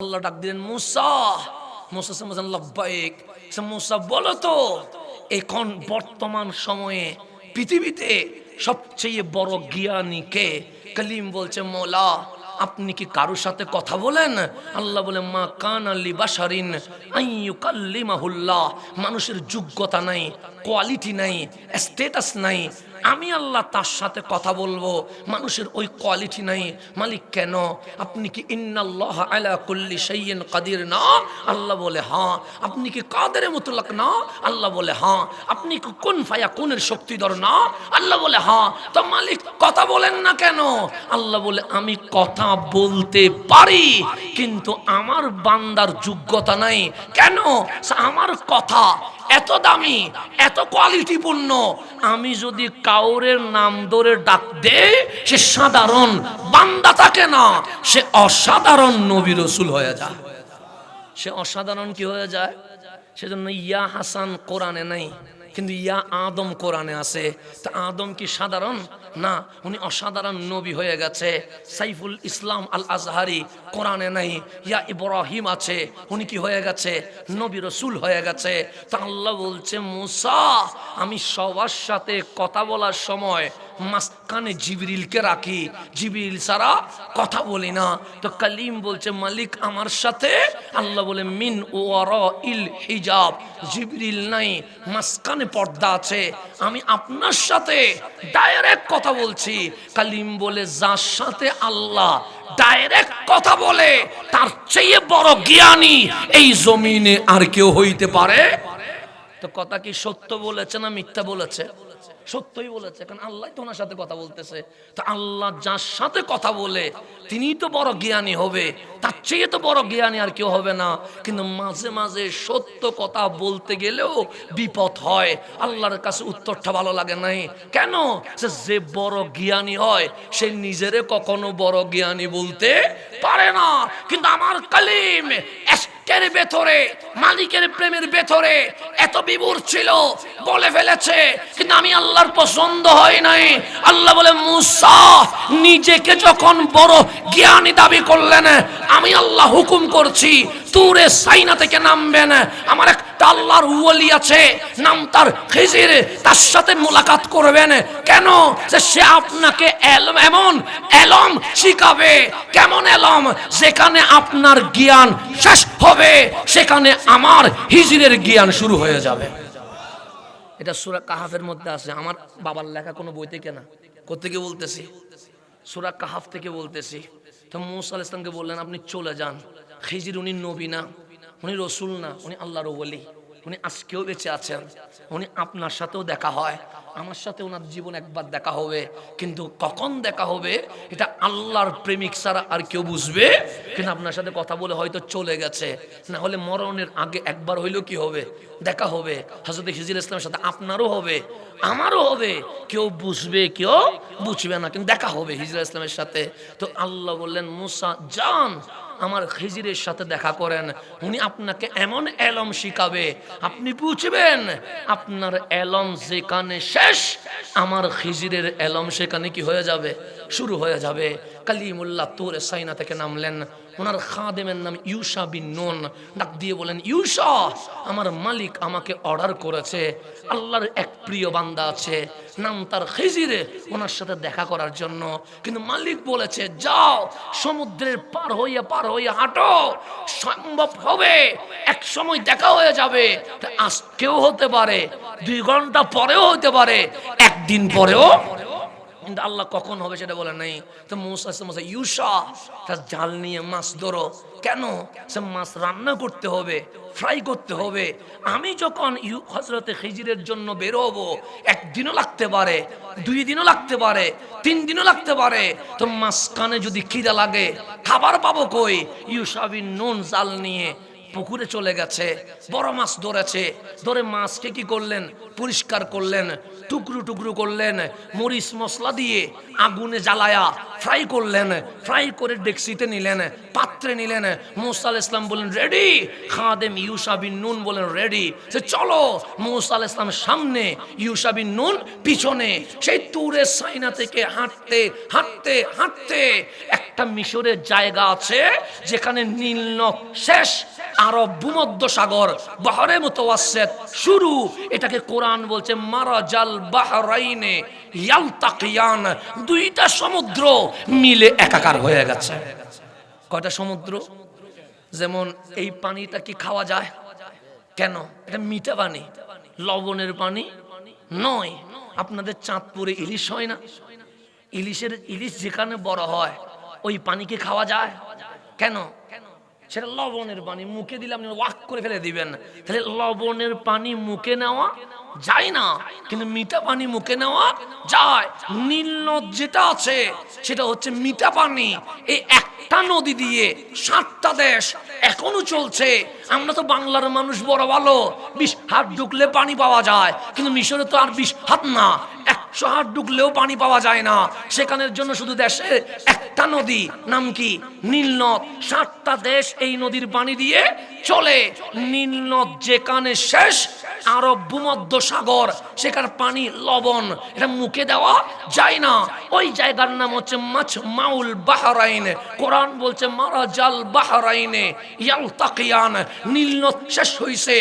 আল্লাহ ডাক দিলেন, মুসা। মুসা বললেন, লাব্বাইক। মুসা বলো তো, এখন বর্তমান সময়ে পৃথিবীতে সবচেয়ে বড় জ্ঞানী কে? কালিম বলছে, মৌলা আপনি কি কারোর সাথে কথা বলেন? আল্লাহ বলে, মা কানা লি বাশারিন আইয়ুকাল্লিমাহুল্লাহ। মানুষের যোগ্যতা নাই, কোয়ালিটি নাই, স্ট্যাটাস নাই, আমি আল্লাহ তার সাথে কথা বলবো, মানুষের ওই কোয়ালিটি নাই। মালিক কেন? আপনি কি ইন্নাল্লাহ আলা কুল্লি শাইইন কাদির না? আল্লাহ বলে হ্যাঁ। আপনি কি কাদের মুতলাক না? আল্লাহ বলে হ্যাঁ। আপনি কি কুন ফায়াকুনের শক্তিধর না? আল্লাহ বলে হ্যাঁ। তো মালিক কথা বলেন না কেন? আল্লাহ বলে, আমি কথা বলতে পারি, কিন্তু আমার বান্দার যোগ্যতা নাই। কেন? আমার কথা এত দামি, এত কোয়ালিটিপূর্ণ, আমি যদি কাউরের নাম ধরে ডাক দে, সে সাধারণ বান্দা থাকে না, সে অসাধারণ নবী রাসূল হয়ে যায়। সে অসাধারণ কি হয়ে যায়? সেজন্য ইয়া হাসান কোরআনে নাই, কিন্তু ইয়া আদম কোরআনে আছে। তা আদম কি সাধারণ না? উনি অসাধারণ নবী হয়ে গেছে। সাইফুল ইসলাম আল আজহারি কোরআনে নাই। ইয়া ইব্রাহিম আছে, উনি কি হয়ে গেছে? নবী রাসূল হয়ে গেছে। তা আল্লাহ বলছে, মুসা আমি সবার সাথে কথা বলার সময় মাঝখানে জিবরিলকে রাখি, জিবরিল ছাড়া কথা বলি না। তো কালিম বলছে, মালিক আমার সাথে, আল্লাহ বলে মিন ওয়ারাইল হিজাব, জিবরিল নাই, মাঝখানে পর্দা আছে, আমি আপনার সাথে ডাইরেক্ট কথা বলছি। কালিম বলে, যার সাথে আল্লাহ ডাইরেক্ট কথা বলে তার চেয়ে বড় জ্ঞানী এই জমিনে আর কেউ হইতে পারে? তো কথা কি সত্য বলেছে না মিথ্যা বলেছে? সত্যই বলেছে, কারণ আল্লাহ তো ওনার সাথে কথা বলতেছে। তো আল্লাহ যার সাথে কথা বলে তিনিই তো বড় জ্ঞানী হবে, তার চেয়ে তো বড় জ্ঞানী আর কেউ হবে না। কিন্তু মাঝে মাঝে সত্য কথা বলতে গেলেও বিপদ হয়। আল্লাহর কাছে উত্তরটা ভালো লাগে নাই। কেন? যে বড় জ্ঞানী হয় সে নিজেরে কখনো বড় জ্ঞানী বলতে পারে না। কিন্তু আমার কালিম এর ভেতরে মালিকের প্রেমের ভেতরে এত বিভোর ছিল, বলে ফেলেছে, কিন্তু আমি আল্লাহর পছন্দ হয় নাই। আল্লাহ বলে, মুসা নিজেকে যখন বড় জ্ঞানী দাবি করলেন, আমি আল্লাহ হুকুম করছি তুরে সাইনা থেকে নামবেন। আমার একটা আল্লাহর ওলি আছে, নাম তার খিজির, তার সাথে মোলাকাত করবেন। কেন? যে সে আপনাকে এমন এলম শিখাবে, কেমন এলম, যেখানে আপনার জ্ঞান শেষ হবে সেখানে আমার হিজরের জ্ঞান শুরু হয়ে যাবে। এটা সূরা কাহাফের মধ্যে আছে, আমার বাবার লেখা কোনো বই থেকে না। কোত্থেকে বলতেছি? সূরা কাহাফ থেকে বলতেছি। তো মূসা আলাইহিস সালামকে বললেন, আপনি চলে যান। খিজির উনি নবী না, উনি রসুল না, উনি আল্লাহর ওলি, উনি আজকেও বেঁচে আছেন। উনি আপনার সাথেও দেখা হয়, আমার সাথে ওনার জীবন একবার দেখা হবে, কিন্তু কখন দেখা হবে এটা আল্লাহর প্রেমিক ছাড়া আর কেউ বুঝবে। কিন্তু আপনার সাথে কথা বলে হয়তো চলে গেছে, না হলে মরণের আগে একবার হইলেও কি হবে? দেখা হবে। হযরত খিজির ইসলামের সাথে আপনারও হবে, আমারও হবে। কেউ বুঝবে, কেউ বুঝবে না, কিন্তু দেখা হবে হিজরা ইসলামের সাথে। তো আল্লাহ বললেন, মুসা যান, আমার খিজিরের সাথে দেখা করেন, উনি আপনাকে এমন এলম শিখাবে আপনি বুঝবেন। আপনার এলম যেখানে শেষ, আমার খিজিরের এলম সেখানে কি হয়ে যাবে? শুরু হয়ে যাবে। কালিমুল্লাহ তুরে সাইনা থেকে নামলেন। ওনার খাদেমের নাম ইউশা বিন নুন। ডাক দিয়ে বলেন, ইউশা, আমার মালিক আমাকে অর্ডার করেছে, আল্লাহর এক প্রিয় বান্দা আছে, নাম তার খিজির, ওনার সাথে দেখা করার জন্য। কিন্তু মালিক বলেছে, যাও সমুদ্রের পার হইয়া হাঁটো, সম্ভব হবে এক সময় দেখা হয়ে যাবে। আজকেও হতে পারে, 2 ঘন্টা পরেও হতে পারে, একদিন পরেও, কিন্তু আল্লাহ কখন হবে সেটা বলে নাই। তো মূসা ইউশা, তার জাল নিয়ে মাছ ধরো। কেন? সে মাছ রান্না করতে হবে, ফ্রাই করতে হবে। আমি যখন হযরতে খিজিরের জন্য বের হবো, 1 দিনও লাগতে পারে, 2 দিনও লাগতে পারে, 3 দিনও লাগতে পারে। তো মাঝখানে যদি খিদা লাগে, খাবার পাবো কই? ইউশা বিন নুন জাল নিয়ে পুকুরে চলে গেছে, বড় মাছ ধরেছে। ধরে মাছকে কি করলেন? পরিষ্কার করলেন, টুকরো টুকরো করলেন, মরিচ মশলা দিয়ে আগুনে জ্বালায়া ফ্রাই করলেন। ফ্রাই করে ডেকসিতে নিলেন, পাত্রে নিলেন। মূসা আলাইহিস সালাম বলেন, রেডি। খাদেম ইউশা বিন নুন বলেন, রেডি। সে চলো। মূসা আলাইহিস সালাম সামনে, ইউশা বিন নুন পিছনে। সেই তুরে সাইনা থেকে হাঁটতে হাঁটতে হাঁটতে একটা একটা মিশরের জায়গা আছে যেখানে নীল নদ শেষ, আরব ভূমধ্য সাগর বাহরে মুতাওয়াসসিত শুরু। এটাকে কোরআন বলছে মারাজাল বাহরাইনে ইয়ালতাকিয়ান, দুইটা সমুদ্র মিলে একাকার হয়ে গেছে। কয়টা সমুদ্র? যেমন এই পানিটা কি খাওয়া যায়? কেন? এটা মিঠা পানি, লবণের পানি নয়। আপনাদের চাঁদপুরে ইলিশ হয় না? ইলিশ যেখানে বড় হয় ওই পানি কি খাওয়া যায়? কেন? সেটা লবণের পানি, মুখে দিলে আপনি ওয়াক করে ফেলে দিবেন। তাহলে লবণের পানি মুখে নেওয়া যায় না, কিন্তু মিঠা পানি মুখে নেওয়া যায়। নীল নদ যেটা আছে সেটা হচ্ছে মিঠা পানি। এই একটা নদী দিয়ে 7টা দেশ এখনো চলছে। আমরা তো বাংলার মানুষ বড় ভালো, 20 হাত ঢুকলে পানি পাওয়া যায়, কিন্তু মিশরে তো আর 20 হাত না, 100 হাত ঢুকলেও পানি পাওয়া যায় না। সেখানের জন্য শুধু দেশে একটা নদী, নাম কি? নীল নদ। 7টা দেশ এই নদীর পানি দিয়ে চলে। নীল নদ যেখানে শেষ, আরব ভূমধ্য সাগর, সেখানে পানি লবণ, এটা মুখে দেওয়া যায় না। ওই জায়গার নাম হচ্ছে মাজমাউল বাহরাইন। কোরআন বলছে মারাজাল বাহরাইনে ইয়ালতাকিয়ান, নীল নদ শেষ হইছে,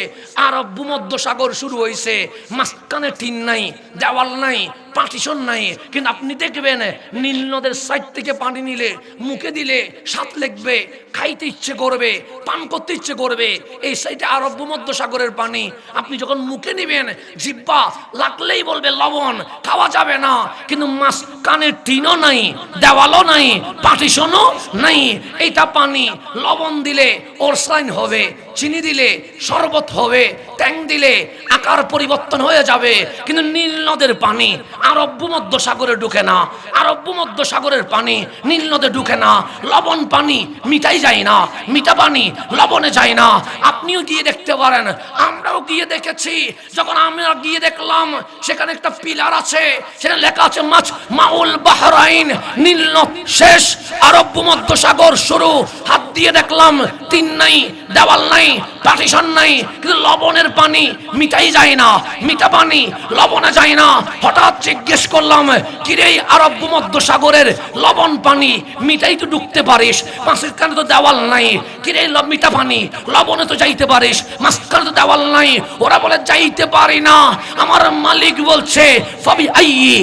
আরব ভূমধ্য সাগর শুরু হইছে। মাঝখানে টিন নাই, দেওয়াল নাই, পার্টিশন নাই, কিন্তু আপনি দেখবেন নীল নদের সাইড থেকে পানি নিলে মুখে দিলে স্বাদ লাগবে, খাইতে ইচ্ছে করবে, পান করতে ইচ্ছে করবে। এই সাইডে আরব ভূমধ্য সাগরের পানি, আপনি যখন মুখে নেবেন জিহ্বা লাগলেই বলবে লবণ, খাওয়া যাবে না। কিন্তু মাঝখানে টিনও নাই, দেওয়ালও নাই, পার্টিশনও নাই। এইটা পানি লবণ দিলে ওরসাইন হবে, চিনি দিলে শরবত হবে, ট্যাং দিলে আকার পরিবর্তন হয়ে যাবে। কিন্তু নীল নদের পানি আরব ভূমধ্য সাগরে ঢুকে না, আরব ভূমধ্য সাগরের পানি নীল নদে ঢুকে না। লবণ পানি মিটাই যায় না, মিঠা পানি লবণে যায় না। আপনিও গিয়ে দেখতে পারেন, আমরাও গিয়ে দেখেছি। যখন আমরা গিয়ে দেখলাম সেখানে একটা পিলার আছে, সেখানে লেখা আছে মাজমাউল বাহরাইন, নীল নদ শেষ, আরব ভূমধ্য সাগর শুরু। হাত দিয়ে দেখলাম তিন নাই, দেওয়াল নাই, পার্টিশন নাই, কিন্তু লবণের পানি মিটাই যায় না, মিঠা পানি লবণে যায় না। হঠাৎ জিজ্ঞেস করলাম, কিরে আরব ভূমধ্য সাগরের লবণ পানি মিটাই তো ঢুকতে পারিস, মাঝখানে তো দেওয়াল নাই, কিরে মিঠা পানি লবণে তো যাইতে পারিস, মাঝখানে তো দেওয়াল নাই। ওরা বলে যাইতে পারি না। আমার মালিক বলছে ফাবি আইয়ি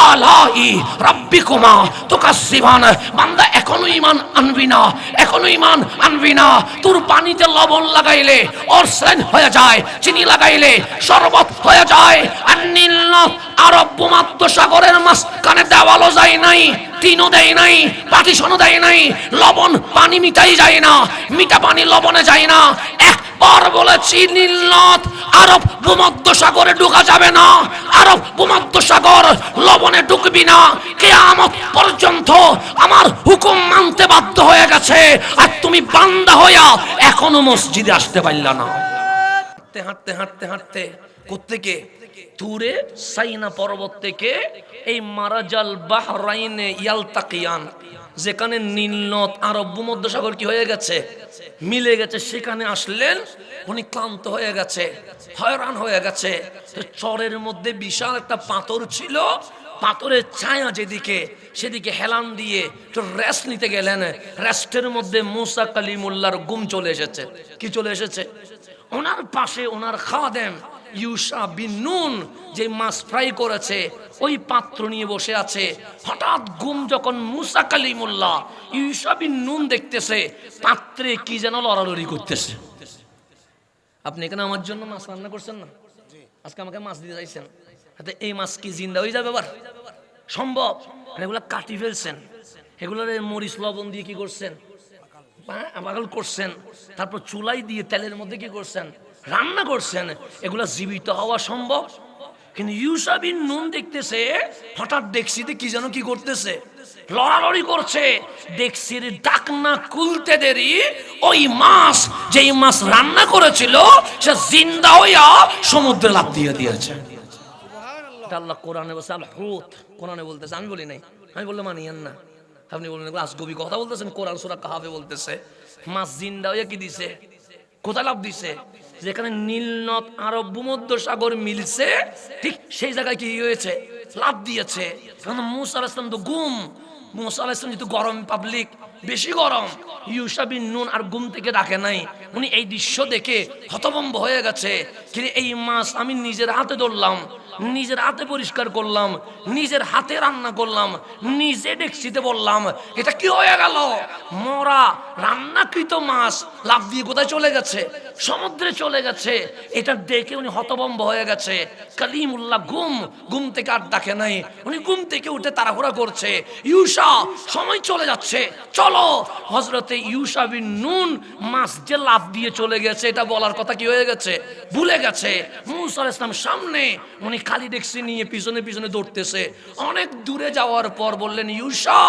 আলাই রাব্বিকুমা তুকাজ্জিবান, বান্দা এখনো ঈমান আনবি না, এখনো ঈমান আনবি না। তোর পানিতে লবণ লাগাইলে অরসাইন হয়ে যায়, চিনি লাগাইলে শরবত হয়ে যায়। আর নীল নদ আরব ভূমধ্য সাগরের মাঝখানে দেওয়ালও যায় নাই, টিনও দেয় নাই, পার্টিশনও দেয় নাই। লবণ পানি মিটাই যায় না, মিঠা পানি লবণে যায় না। একবার বলেছি নীল নদ আরব ভূমধ্য সাগরে ঢোকা যাবে না, আরব ভূমধ্য সাগর লবণে ঢুকবি না। কিয়ামত পর্যন্ত আমার হুকুম মানতে বাধ্য হয়ে গেছে, আর তুমি বান্দা হইয়া এখনো মসজিদে আসতে পারলা না। হাঁটতে হাঁটতে হাঁটতে হাঁটতে কোত্থেকে তুরে সাইনা পর্বত থেকে এই মারাজাল বাহরাইনে ইয়ালতাকিয়ান, যেখানে নীল নদ আরব ভূমধ্য সাগর কি হয়ে গেছে, মিলে গেছে, সেখানে আসলেন। উনি ক্লান্ত হয়ে গেছে, হয়রান হয়ে গেছে। চরের মধ্যে বিশাল একটা পাথর ছিল, পাথরের ছায়া যেদিকে সেদিকে হেলান দিয়ে একটু রেস্ট নিতে গেলেন। রেস্টের মধ্যে মুসা কালিমুল্লাহর ঘুম চলে এসেছে। কি চলে এসেছে? ওনার পাশে ওনার খাদেম ইউশা বিন নুন যে মাছ ফ্রাই করেছে ওই পাত্র নিয়ে বসে আছে। হঠাৎ ঘুম যখন মুসা কালিমুল্লাহ ইউশা বিন নুন দেখতেছে পাত্রে কি যেন লড়ালড়ি করতেছে। আপনি এখানে আমার জন্য মাছ রান্না করছেন না, আজকে আমাকে মাছ দিতে চাইছেন, হাতে এই মাছ কি জিন্দা হয়ে যাবে? আবার সম্ভব? এগুলা কাটি ফেলছেন, এগুলোর মরিচ লবণ দিয়ে কি করছেন, পাগল করছেন, তারপর চুলাই দিয়ে তেলের মধ্যে কি করছেন, রান্না করছেন। এগুলা জীবিত হওয়া সম্ভব? কিন্তু ইউশা বিন নুন দেখতেছে, হঠাৎ ডেকসিতে কি যেন কি করতেছে, লড়ালড়ি করছে। ডেকসির ডাকনা খুলতে দেরি ওই মাছ, যেই মাছ রান্না করেছিল সে জিন্দা হইয়া সমুদ্রে লাফ দিয়ে দিয়েছে। আল্লাহ কোরআনে বলছে, আল হুত কোরআনে বলতেছে, আমি বলি নাই, আমি বললে মানিয়েন না। আপনি বললেন আজগবি কথা বলতেছেন, কোরআন সূরা কাহাফে বলতেছে মাছ জিন্দা হইয়া কি দিছে, কোথায় লাফ দিছে? যেখানে নীল নদ আরব ভূমধ্য সাগর মিলছে ঠিক সেই জায়গায় কি হয়েছে, লাফ দিয়েছে। কারণ মুসা আলাইহিস সালাম তো ঘুম, মুসা আলাইহিস সালাম যেহেতু গরম পাবলিক, বেশি গরম। ইউশা বিন নুন আর ঘুম থেকে ডাকে নাই, উনি এই দৃশ্য দেখে হতভম্ব হয়ে গেছে। কিন্তু এই মাছ আমি নিজের হাতে ধরলাম, নিজের হাতে পরিষ্কার করলাম, নিজের হাতে রান্না করলাম, নিজে ডেকচিতে বললাম, এটা কি হয়ে গেল? মরা রান্নাকৃত মাছ লাফ দিয়ে কোথায় চলে গেছে? সমুদ্রে চলে গেছে। এটা দেখে উনি হতভম্ব হয়ে গেছে। কালিমুল্লাহ ঘুম থেকে আর ডাকে নাই, উনি ঘুম থেকে উঠে তাড়াহুড়া করছে, ইউশা সময় চলে যাচ্ছে, চলো। হযরতে ইউশা বিন নুন মাছ যে লাফ দিয়ে চলে গেছে এটা বলার কথা কি হয়ে গেছে? ভুলে গেছে। মূসা আলাইহিস সালাম সামনে, উনি খালি ডেকচি নিয়ে পিছনে পিছনে দৌড়তেছে। অনেক দূরে যাওয়ার পর বললেন, ইউশা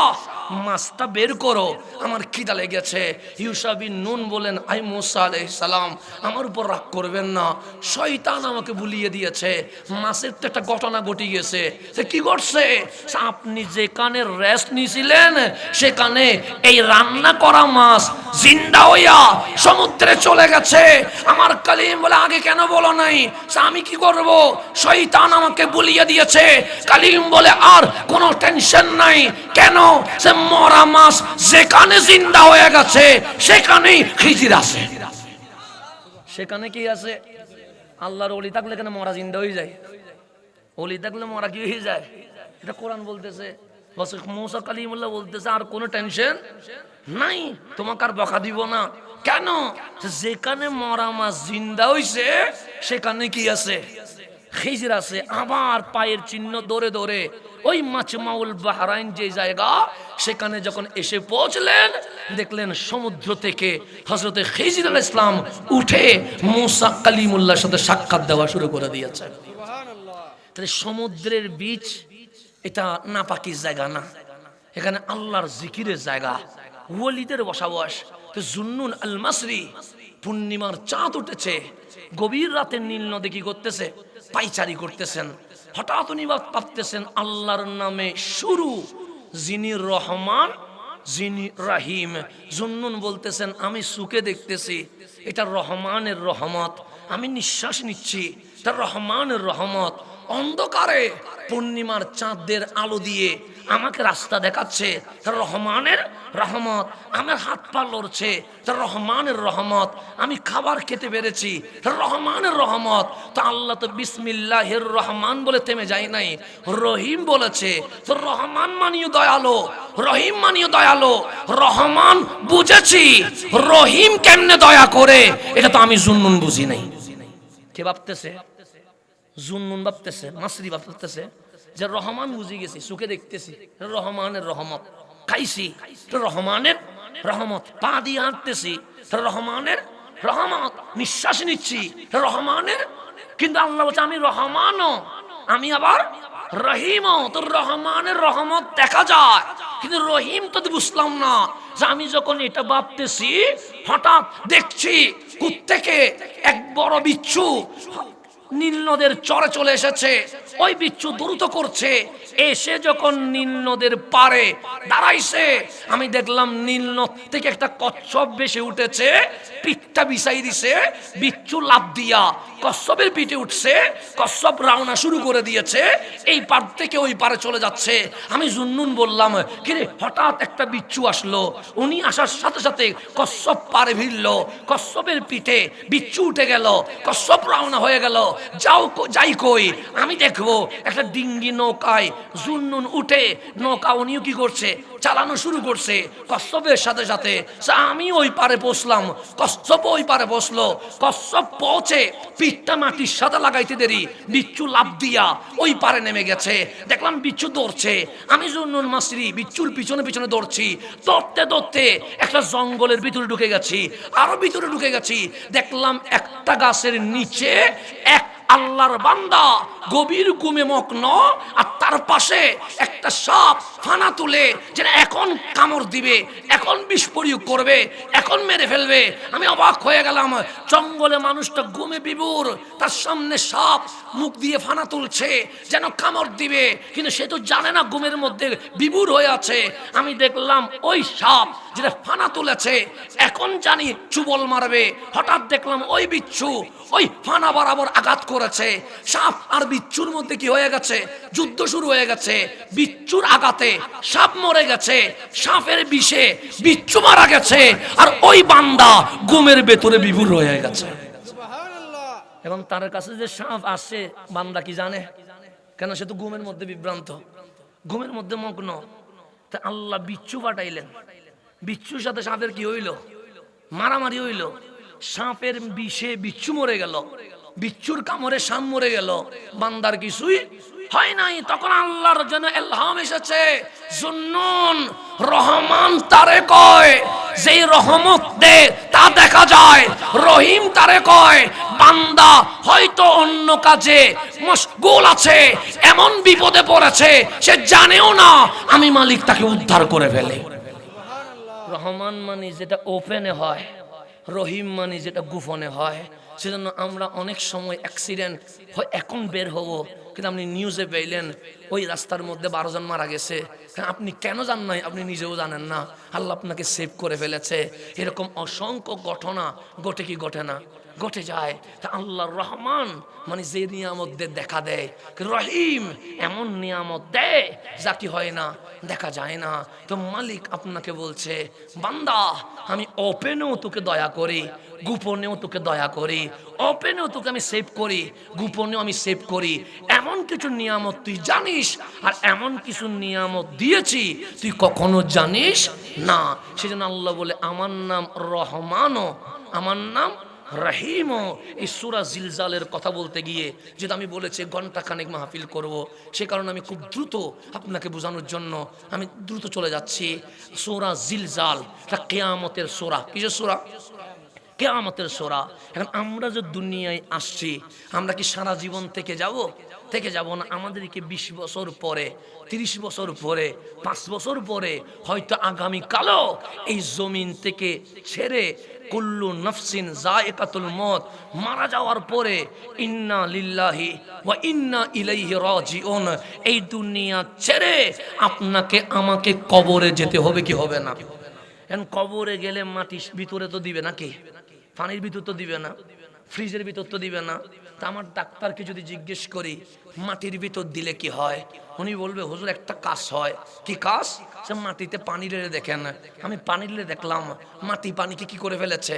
মাছটা বের করো, আমার খিদা লেগেছে। ইউশা বিন নুন বলেন, আই মূসা আলাইহিস সালাম, আমার উপর রাগ করবেন না, শয়তান আমাকে ভুলিয়ে দিয়েছে। মাছের তো একটা ঘটনা ঘটে গেছে। সে কি করছে? আপনি যেখানে রেস্ট নিয়েছিলেন সেখানে এই রান্না করা মাছ জিন্দা হইয়া সমুদ্রে চলে গেছে। আমার কালিম বলে, আগে কেন বলো নাই? আমি কি করব? শয়তান আমাকে ভুলিয়ে দিয়েছে। কালিম বলে, আর কোনো টেনশন নাই। কেন? সে মরা মাছ যেখানে জিন্দা হয়ে গেছে সেখানেই খিজির আছে। সেখানে কি আছে? আল্লাহর ওলি থাকলে কেন মরা জিন্দা হয়ে যায়? ওলি থাকলে মরা কি হয়ে যায়? এটা কোরআন বলতেছে। মূসা কালিমুল্লাহ বলতেছে, আর কোনো টেনশন নাই, তোমাকে আর বকা দিব না। কেন? যেখানে মরা মাছ জিন্দা হইছে সেখানে কি আছে? খিজির আছে। আবার পায়ের চিহ্ন ধরে ধরে ওই মাজমাউল বাহরাইন যে জায়গা, সেখানে যখন এসে পৌঁছলেন দেখলেন সমুদ্র থেকে হযরতে খিজির আলাইহিস সালাম উঠে মূসা কালিমুল্লাহর সাথে সাক্ষাৎ দেওয়া শুরু করে দিয়েছে। তাহলে সমুদ্রের বীচ এটা নাপাকির জায়গা না, এখানে আল্লাহর জিকিরের জায়গা, ওয়ালিদের বসবাস। তো জুন্নুন আল মাসরি, পূর্ণিমার চাঁদ উঠেছে, গভীর রাতে নীল নদী কি করতেছে? পাইচারি করতেছেন। হঠাৎ উনি ভাবতেছেন আল্লাহর নামে শুরু, যিনি রহমান যিনি রাহিম। জুন্নুন বলতেছেন, আমি সুখে দেখতেছি এটা রহমানের রহমত, আমি নিঃশ্বাস নিচ্ছি এটা রহমানের রহমত। অন্ধকারে পূর্ণিমার চাঁদের আলো দিয়ে আমাকে রাস্তা দেখাচ্ছে, তার রহমানের রহমত। আমার হাত পা লড়ছে, তার রহমানের রহমত। আমি খাবার খেতে পেরেছি, তার রহমানের রহমত। তো আল্লাহ তো বিসমিল্লাহির রহমান বলে থেমে যায় নাই, রহিম বলেছে। তো রহমান মানিও দয়ালো, রহিম মানিও দয়ালো। রহমান বুঝেছি, রহিম কেমনে দয়া করে এটা তো আমি জুন্নুন বুঝি নাই। কে ভাবতেছে? জুন্নুন ভাবতেছে, মাসরি ভাবতেছে যে রহমান বুঝে গেছি, সুখে দেখতেছি রহমানের রহমত, খাইছি রহমানের রহমত, পা দিয়ে হাঁটতেছি রহমানের রহমত, নিঃশ্বাস নিচ্ছি রহমানের। কিন্তু আল্লাহ বলছে, আমি রহমানও, আমি আবার রহিমও। তোর রহমানের রহমত দেখা যায়, কিন্তু রহিম তো বুঝলাম না। যে আমি যখন এটা ভাবতেছি হঠাৎ দেখছি কোত্থেকে এক বড় বিচ্ছু নীল নদের চরে চলে এসেছে। ওই বিচ্ছু দ্রুত করছে, এসে যখন নীল নদের পারে দাঁড়াইছে, আমি দেখলাম নীল নদ থেকে একটা কচ্ছপ ভেসে উঠেছে, পিঠটা বিছাই দিছে। বিচ্ছু লাফ দিয়া কচ্ছপের পিঠে উঠছে, কচ্ছপ রওনা শুরু করে দিয়েছে, এই পার থেকে ওই পারে চলে যাচ্ছে। আমি জুন্নুন বললাম, কিরে হঠাৎ একটা বিচ্ছু আসলো, উনি আসার সাথে সাথে কচ্ছপ পারে ভিড়লো, কচ্ছপের পিঠে বিচ্ছু উঠে গেল, কচ্ছপ রওনা হয়ে গেল। যাই কই, আমি দেখবো একটা ডিঙ্গি নৌকায় জুন্নুন উঠে, নৌকা উনিও কি করছে? চালানো শুরু করছে কচ্ছপের সাথে সাথে। আমি ওই পারে বসলাম, কচ্ছপ ওই পারে বসলো। কচ্ছপ পৌঁছে পিঠটা মাটির সাথে লাগাইতে দেরি বিচ্ছু লাফ দিয়া ওই পারে নেমে গেছে। দেখলাম বিচ্ছু দৌড়ছে, আমি জুন্নুন মাসরি বিচ্ছুর পিছনে পিছনে দৌড়ছি। দৌড়তে দৌড়তে একটা জঙ্গলের ভিতরে ঢুকে গেছি, আরো ভিতরে ঢুকে গেছি। দেখলাম একটা গাছের নিচে এক আল্লাহর বান্দা গভীর ঘুমে মগ্ন, আর তার পাশে একটা সাপ ফানা তুলে যে এখন কামড় দিবে, এখন বিষ প্রয়োগ করবে, এখন মেরে ফেলবে। আমি অবাক হয়ে গেলাম, জঙ্গলে মানুষটা ঘুমে বিভোর, তার সামনে সাপ মুখ দিয়ে ফানা তুলছে যেন কামড় দিবে, কিন্তু সে তো জানে না ঘুমের মধ্যে বিভোর হয়ে আছে। আমি দেখলাম ওই সাপ যেটা ফানা তুলেছে এখন জানি চুবল মারবে। হঠাৎ দেখলাম ওই বিচ্ছু ওই ফানা বরাবর আঘাত করেছে। সাপ আর বিচ্ছুর মধ্যে কি হয়ে গেছে? যুদ্ধ শুরু হয়ে গেছে। বিচ্ছুর আঘাতে সাপ মরে গেছে, সাপের বিষে বিচ্ছু মারা গেছে, আর ওই বান্দা ঘুমের ভেতরে বিভোর হয়ে গেছে। এবং তার কাছে যে সাপ আসছে বান্দা কি জানে? কেন? সে তো ঘুমের মধ্যে বিভ্রান্ত, ঘুমের মধ্যে মগ্ন। তা আল্লাহ বিচ্ছু পাঠাইলেন, বিচ্ছুর সাথে সাপের কি হইল? মারামারি হইল। সাপের বিষে বিচ্ছু মরে গেল, বিচ্ছুর কামড়ে সাপ মরে গেল, বান্দার কিছুই হয় নাই। তখন আল্লাহর জন্য ইলহাম এসেছে, জুন্নুন রহমান তারে কয়, যেই রহমত দে তা দেখা যায়। রহিম তারে কয়, বান্দা হয়তো অন্য কাজে মশগুল আছে, এমন বিপদে পড়েছে সে জানেও না, আমি মালিক তাকে উদ্ধার করে ফেলে। রহমান মানে যেটা ওপেনে হয়, রহিম মানে যেটা গোপনে হয়। সেজন্য আমরা অনেক সময় অ্যাক্সিডেন্ট হয়, এখন বের হবো, কিন্তু আপনি নিউজে পেলেন ওই রাস্তার মধ্যে 12 জন মারা গেছে, আপনি কেন জান নাই? আপনি নিজেও জানেন না, আল্লাহ আপনাকে সেভ করে ফেলেছে। এরকম অসংখ্য ঘটনা ঘটে কি ঘটে না? ঘটে যায়। তা আল্লাহর রহমান মানে যে নিয়ামত দেখা দেয়, রহিম এমন নিয়ামত দেয় যা কি হয় না, দেখা যায় না। তো মালিক আপনাকে বলছে, বান্দা আমি ওপেনেও তোকে দয়া করি, গোপনেও তোকে দয়া করি। ওপেনেও তোকে আমি সেভ করি, গোপনেও আমি সেভ করি। এমন কিছু নিয়ামত তুই জানিস, আর এমন কিছু নিয়ামত দিয়েছি তুই কখনো জানিস না। সেজন্য আল্লাহ বলে, আমার নাম রহমানও, আমার নাম রহিম। এই সূরা জিলজালের কথা বলতে গিয়ে, যেটা আমি বলেছি ঘন্টা খানেক মাহফিল করব, সে কারণে আমি খুব দ্রুত আপনাকে বোঝানোর জন্য আমি দ্রুত চলে যাচ্ছি। সূরা জিলজাল এটা কিয়ামতের সূরা। কিসের সূরা? কিয়ামতের সূরা। এখন আমরা যে দুনিয়ায় আসছি, আমরা কি সারা জীবন থেকে যাব? থেকে যাব না। আমাদেরকে 20 বছর পরে, 30 বছর পরে, 5 বছর পরে, হয়তো আগামীকালও এই জমিন থেকে ছেড়ে, কুল্লু নফসিন যায়কাতুল মউত, মারা যাওয়ার পরে ইন্না লিল্লাহি ওয়া ইন্না ইলাইহি রাজিউন, এই দুনিয়া ছেড়ে আপনাকে আমাকে কবরে যেতে হবে কি হবে না? এখন কবরে গেলে মাটির ভিতরে তো দিবে নাকি? পানির ভিতর তো দিবে না, ফ্রিজের ভিতর তো দিবে না। তা আমার ডাক্তারকে যদি জিজ্ঞেস করি মাটির ভিতর দিলে কি হয়, উনি বলবে, হুজুর একটা কাজ হয়। কি কাজ? সে মাটিতে পানি ঢেলে দেখেন। আমি পানি ঢেলে দেখলাম মাটি পানিকে কি করে ফেলেছে,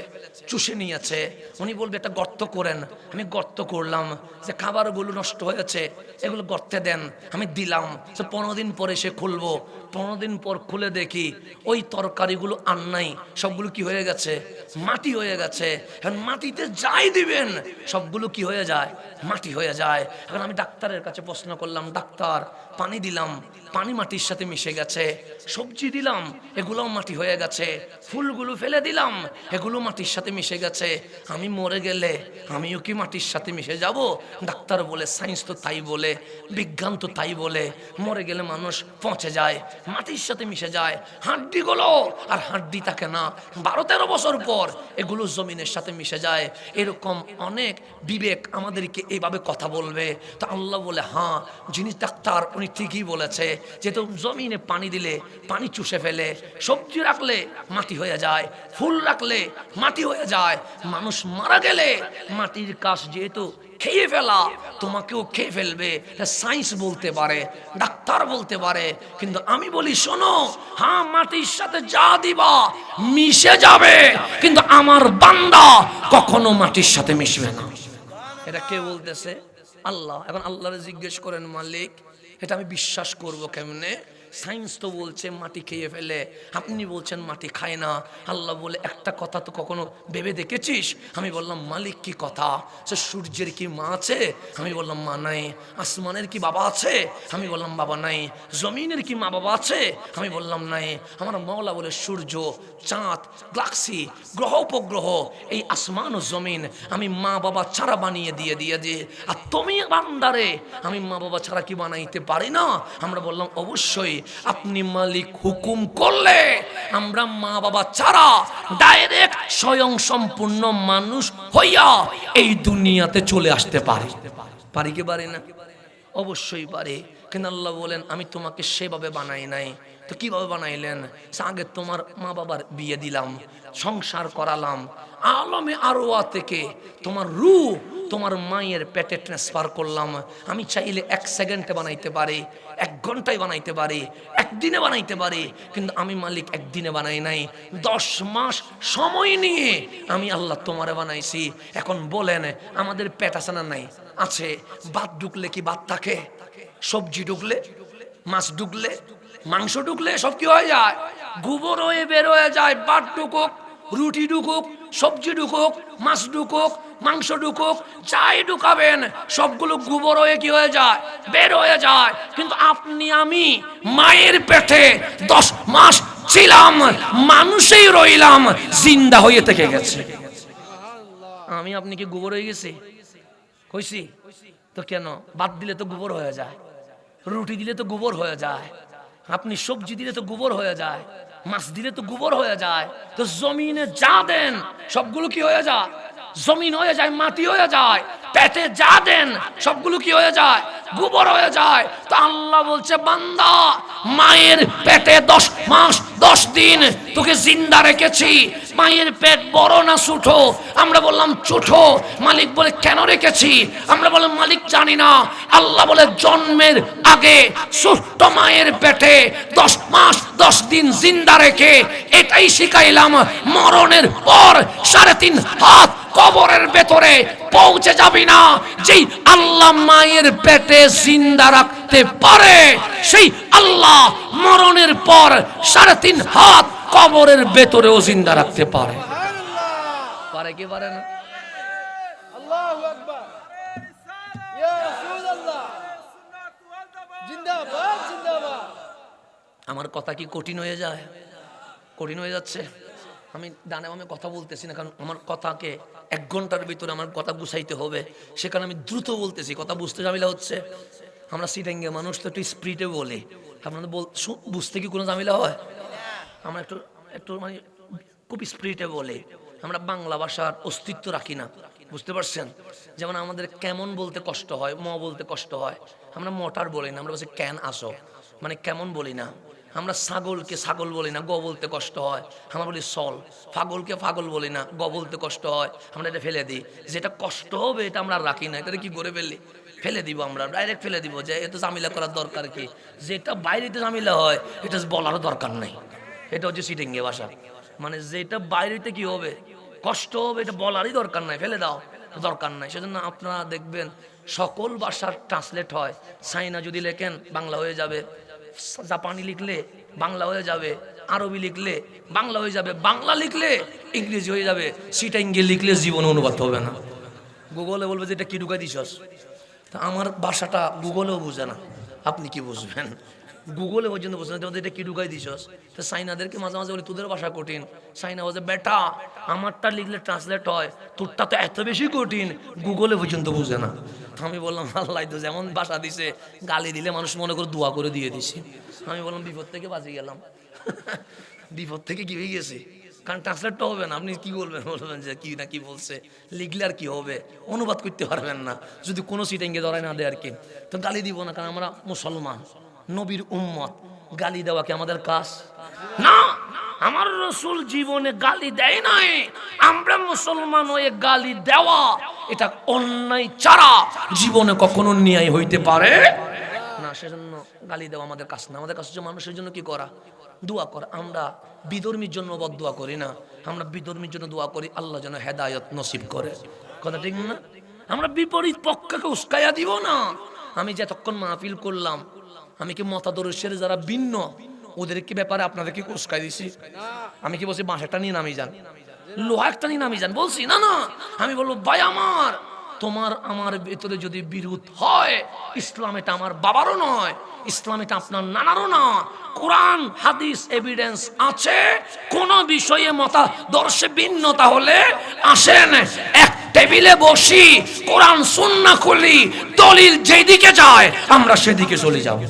চুষে নিয়েছে। উনি বলবে একটা গর্ত করেন। আমি গর্ত করলাম, যে খাবারগুলো নষ্ট হয়েছে এগুলো গর্তে দেন। আমি দিলাম, সে 15 দিন পরে সে খুলবো। 15 দিন পর খুলে দেখি ওই তরকারিগুলো আর নাই, সবগুলো কি হয়ে গেছে, মাটি হয়ে গেছে। এখন মাটিতে যাই দিবেন সবগুলো কি হয়ে যায়, মাটি হয়ে যায়। এখন আমি ডাক্তারের কাছে প্রশ্ন করলাম, ডাক্তার পানি দিলাম, পানি মাটির সাথে মিশে গেছে। সবজি দিলাম, এগুলোও মাটি হয়ে গেছে। ফুলগুলো ফেলে দিলাম, এগুলো মাটির সাথে মিশে গেছে। আমি মরে গেলে আমিও কি মাটির সাথে মিশে যাব? ডাক্তার বলে, সায়েন্স তো তাই বলে, বিজ্ঞান তো তাই বলে, মরে গেলে মানুষ পচে যায়, মাটির সাথে মিশে যায়। হাড্ডিগুলো আর হাড্ডি থাকে না, 12-13 বছর পর এগুলো জমিনের সাথে মিশে যায়। এরকম অনেক বিবেক আমাদেরকে এইভাবে কথা বলবে। তো আল্লাহ বলে, হ্যাঁ, যিনি ডাক্তার উনি ঠিকই বলেছে, যেহেতু জমিনে পানি দিলে পানি চুষে ফেলে, সবজি রাখলে মাটি হয়ে যায়, ফুল রাখলে মাটি হয়ে যায়। মানুষ মারা গেলে মাটির কাজ যেহেতু খেয়ে ফেলা, তোমাকেও খেয়ে ফেলবে। সায়েন্স বলতে পারে, ডাক্তার বলতে পারে, কিন্তু আমি বলি শোনো, হ্যাঁ মাটির সাথে যা দিবা মিশে যাবে, কিন্তু আমার বান্দা কখনো মাটির সাথে মিশবে না। এটা কে বলতেছে? আল্লাহ। এখন আল্লাহরে জিজ্ঞেস করেন, মালিক এটা আমি বিশ্বাস করব কেমনে? সায়েন্স তো বলছে মাটি খেয়ে ফেলে, আপনি বলছেন মাটি খায় না। আল্লাহ বলে, একটা কথা তো কখনো ভেবে দেখেছিস? আমি বললাম, মালিক কি কথা? সে সূর্যের কি মা আছে? আমি বললাম, মা নাই। আসমানের কি বাবা আছে? আমি বললাম, বাবা নাই। জমিনের কি মা বাবা আছে? আমি বললাম, নাই। আমার মওলা বলে, সূর্য, চাঁদ, গ্যালাক্সি, গ্রহ উপগ্রহ, এই আসমান ও জমিন আমি মা বাবা ছাড়া বানিয়ে দিয়ে আর তুমি বান্দারে আমি মা বাবা ছাড়া কি বানাইতে পারি না? আমরা বললাম, অবশ্যই। আপনি মালিক হুকুম করলে আমরা মা বাবা ছাড়া ডাইরেক্ট স্বয়ং সম্পূর্ণ মানুষ হইয়া এই দুনিয়াতে চলে আসতে পারি। পারি কি পারি না? অবশ্যই পারি। কিন্তু আল্লাহ বলেন, আমি তোমাকে সেভাবে বানাই নাই। তো কিভাবে বানাইলেন? আগে তোমার মা বাবার বিয়ে দিলাম, সংসার করালাম, আলমে আরওয়া থেকে তোমার রূহ তোমার মায়ের পেটে ট্রান্সফার করলাম। আমি চাইলে 1 সেকেন্ডে বানাইতে পারি, 1 ঘন্টায় বানাইতে পারি, 1 দিনে বানাইতে পারি, কিন্তু আমি মালিক 1 দিনে বানাই নাই, 10 মাস সময় নিয়ে আমি আল্লাহ তোমারে বানাইছি। এখন বলেন, আমাদের পেট আছে না নাই? আছে। ভাত ঢুকলে কি ভাত থাকে? সবজি ঢুকলে, মাছ ঢুকলে, মাংস ঢুকলে সব কি হয়ে যায়? গোবর হয়ে বের হয়ে যায়। ভাত ঢুকুক, রুটি ঢুকুক, সবজি ঢুকুক, মাছ ঢুকুক, মাংস ঢুকুক, যাই ঢুকাবেন সবগুলো গোবর হয়ে কি হয়ে যায়? বের হয়ে যায়। কিন্তু আপনি আমি মায়ের পেটে 10 মাস ছিলাম, মানুষই রইলাম, জিন্দা হয়ে থেকে গেছে। আমি আপনি কি গোবর হয়ে গেছি? কইছি তো কেন? ভাত দিলে তো গোবর হয়ে যায়, রুটি দিলে তো গোবর হয়ে যায়, আপনি সবজি দিলে তো গোবর হয়ে যায়, মাছ দিলে তো গোবর হয়ে যায়। তো জমিনে যা দেন সবগুলো কি হয়ে যায়? জমিন হয়ে যায়, মাটি হয়ে যায়। পেটে যা দেন সবগুলো কি হয়ে যায়? গোবর হয়ে যায়। তো আল্লাহ বলছে, বান্দা, মায়ের পেটে 10 মাস 10 দিন তোকে জিন্দা রেখেছি। মায়ের পেট বড় না ছোট? আমরা বললাম ছোট। মালিক বলে, কেন রেখেছি? আমরা বললাম, মালিক জানি না। আল্লাহ বলে, জন্মের আগে ছোট্ট মায়ের পেটে 10 মাস 10 দিন জিন্দা রেখে এটাই শিখাইলাম, মরণের পর 3.5 হাত কবরের ভেতরে পৌঁছে যাবি না। যেই আল্লাহ মায়ের পেটে জিন্দা রাখতে পারে, সেই আল্লাহ মরণের পর 3.5 হাত কবরের ভেতরেও জিন্দা রাখতে পারে। পারে কি পারে না? আল্লাহু আকবার, ইয়া রাসূলুল্লাহ, জিন্দাবাদ জিন্দাবাদ। আমার কথা কি কঠিন হয়ে যায়? কঠিন হয়ে যাচ্ছে? আমি ডানে বামে কথা বলতেছি না, কারণ আমার কথাকে 1 ঘন্টার ভিতরে আমার কথা গুছাইতে হবে, সেখানে আমি দ্রুত বলতেছি, কথা বুঝতে ঝামেলা হচ্ছে। আমরা সিটাঙ্গে মানুষ তো একটু স্পিডে বলি, আপনাদের বুঝতে কি কোনো ঝামেলা হয়? আমরা একটু একটু মানে খুব স্পিডে বলি, আমরা বাংলা ভাষার অস্তিত্ব রাখি না, বুঝতে পারছেন? যেমন আমাদের কেমন বলতে কষ্ট হয়, ম বলতে কষ্ট হয়, আমরা মোটর বলি না, আমরা বলছি ক্যান আসো, মানে কেমন বলি না। আমরা ছাগলকে ছাগল বলি না, গ বলতে কষ্ট হয়, আমরা বলি সল। পাগলকে পাগল বলি না, গ বলতে কষ্ট হয়, আমরা এটা ফেলে দিই। যেটা কষ্ট হবে এটা আমরা রাখি না, এটা কি করে ফেলে দিব, আমরা ডাইরেক্ট ফেলে দিব, যে এত ঝামেলা করার দরকার কি? যেটা বাইরেতে ঝামেলা হয় এটা বলারও দরকার নাই। এটা হচ্ছে সিটিংয়ে ভাষা, মানে যেটা বাইরেতে কি হবে, কষ্ট হবে, এটা বলারই দরকার নাই, ফেলে দাও, দরকার নাই। সেজন্য আপনারা দেখবেন সকল ভাষার ট্রান্সলেট হয়। চাইনা যদি লেখেন বাংলা হয়ে যাবে, জাপানি লিখলে বাংলা হয়ে যাবে, আরবি লিখলে বাংলা হয়ে যাবে, বাংলা লিখলে ইংরেজি হয়ে যাবে, সিটাইঙ্গে লিখলে জীবনে অনুবাদ হবে না। গুগলে বলবে যে এটা কি ঢুকাই দিছস। তা আমার ভাষাটা গুগলেও বুঝে না, আপনি কি বুঝবেন? গুগলে পর্যন্ত বুঝে না, এটা কি ঢুকাই দিছস। তো চাইনাদেরকে মাঝে মাঝে বলি, তোদের ভাষা কঠিন। চাইনা বলছে, বেটা আমারটা লিখলে ট্রান্সলেট হয়, তোরটা তো এত বেশি কঠিন, গুগলে পর্যন্ত বুঝে না। আমি বললাম, আল্লাহ তো যেমন ভাষা দিছে, গালি দিলে মানুষ মনে করে দোয়া করে দিয়ে দিছি। আমি বললাম, বিপদ থেকে বাঁচিয়ে গেলাম। বিপদ থেকে কি হয়ে গেছে, কারণ ট্রান্সলেটটা হবে না। আপনি কি বলবেন? বলবেন যে কি না কি বলছে, লিখলে আর কি হবে, অনুবাদ করতে পারবেন না, যদি কোনো সিটেঙ্গে ধরায় না দেয় আর কি। তো গালি দিব না, কারণ আমরা মুসলমান, নবীর উম্মত, গালি দেওয়া কি আমাদের কাজ না? আমার রসুল জীবনে গালি দেয় নাই, আমরা মুসলমান হয়ে গালি দেওয়া এটা অন্যায় ছাড়া জীবনে কখনো ন্যায় হইতে পারে না। সেজন্য গালি দেওয়া আমাদের কাজ না। আমাদের কাজ হচ্ছে মানুষের জন্য কি করা, দোয়া করা। আমরা বিধর্মীর জন্য বদদোয়া করি না, আমরা বিধর্মীর জন্য দোয়া করি আল্লাহ যেন হেদায়েত নসিব করে। কথা ঠিক না? আমরা বিপরীত পক্ষকে উস্কাইয়া দিব না। আমি যতক্ষণ মাহফিল করলাম, আমি কি মতাদর্শের যারা ভিন্ন ওদের কি ব্যাপারে আপনাদেরকে উস্কাই দিছি? আমি কি বলছি বাঁশ একটা নিয়ে নামি যান, লোহা একটা নিয়ে নামি যান? বলছি না। না, আমি বলবো, ভাই আমার, তোমার আমার ভেতরে যদি বিরোধ হয়, ইসলাম এটা আমার বাবারও নয়, ইসলাম এটা আপনার নানারও না। কোরআন হাদিস এভিডেন্স আছে, কোন বিষয়ে মতাদর্শে ভিন্নতা হলে আসেন এক টেবিলে বসি, কোরআন সুন্নাহ খুলি, দলিল যেদিকে যায় আমরা সেদিকে চলে যাব।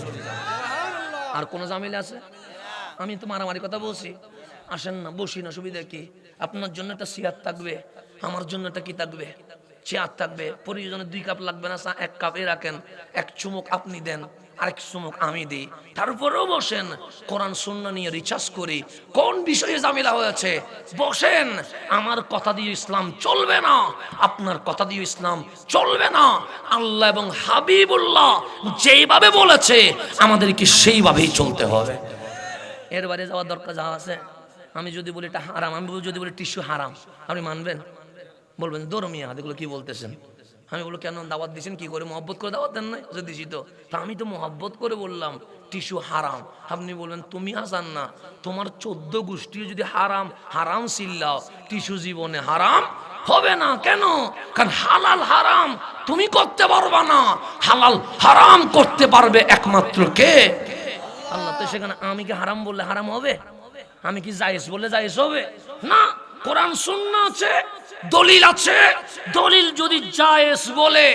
আর কোন ঝামেলা আছে? আমি তো মারামারি কথা বলছি, আসেন না, বসি না, সুবিধা কি? আপনার জন্য একটা চেয়ার থাকবে, আমার জন্য একটা কি থাকবে? চেয়ার থাকবে, প্রয়োজনে 2 কাপ লাগবে না, চা 1 কাপ রাখেন, 1 চুমুক আপনি দেন, আরেক চুমুক আমি দিই, তারপরেও বসেন, কোরআন সুন্নাহ নিয়ে রিসার্চ করি, কোন বিষয়ে ঝামেলা হয়েছে বসেন। আমার কথা দিয়ে ইসলাম চলবে না, আপনার কথা দিয়ে ইসলাম চলবে না। আল্লাহ এবং হাবিবুল্লাহ যেইভাবে বলেছে আমাদেরকে সেইভাবেই চলতে হবে। এর বাইরে যাওয়ার দরকার যা আছে। আমি যদি বলি এটা হারাম, আমি যদি বলি টিস্যু হারাম, আপনি মানবেন? বলবেন ধর্মীয় এগুলো কি বলতেছেন? আমি বলবো কেন দাওয়াত দিয়েছেন, কি করে মহব্বত করে দাওয়াত দেন নাই? যদি দিছি তো আমি তো মহব্বত করে বললাম টিস্যু হারাম। আপনি বলবেন তুমি হাসান না, তোমার 14 গোষ্ঠী যদি হারাম হারাম চিল্লাও, টিস্যু জীবনে হারাম হবে না। কেন? কারণ হালাল হারাম তুমি করতে পারবা না, হালাল হারাম করতে পারবে একমাত্র কে? আল্লাহ। তো সেখানে আমি কি হারাম বললে হারাম হবে? আমি কি জায়েজ বললে জায়েজ হবে না? কোরআন সুন্নাহ আছে, দলিল আছে, দলিল যদি জায়েজ বলে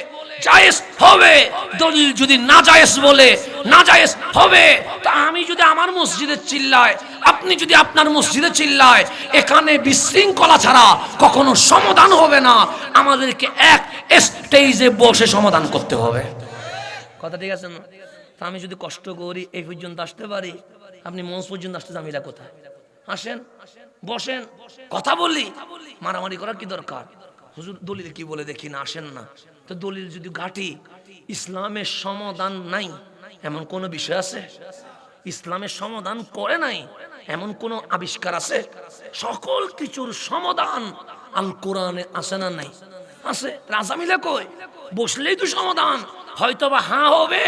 জায়েজ হবে, দলিল যদি না জায়েজ বলে না জায়েজ হবে। তা আমি যদি আমার মসজিদে চিল্লাই, আপনি যদি আপনার মসজিদে চিল্লায়, এখানে বিশৃঙ্খলা ছাড়া কখনো সমাধান হবে না। আমাদেরকে এক স্টেজে বসে সমাধান করতে হবে। কথা ঠিক আছে না? তা আমি যদি কষ্ট করি এই পর্যন্ত আসতে পারি, আপনি মঞ্চ পর্যন্ত আসতে জামিলা কোথায়? আসেন, বসেন, কথা বলি। মারামারি করার কি দরকার? হুজুর দলিল কি বলে দেখি না, আসেন না। তো দলিল যদি ঘাটি, ইসলামের সমাধান নাই এমন কোন বিষয় আছে? ইসলামের সমাধান করে নাই এমন কোন আবিষ্কার আছে? সকল কিছুর সমাধান আল কোরআনে আছে না নাই? আছে। রাজামিলা কই? বসলেই তো সমাধান। হয়তোবা হ্যাঁ হবে,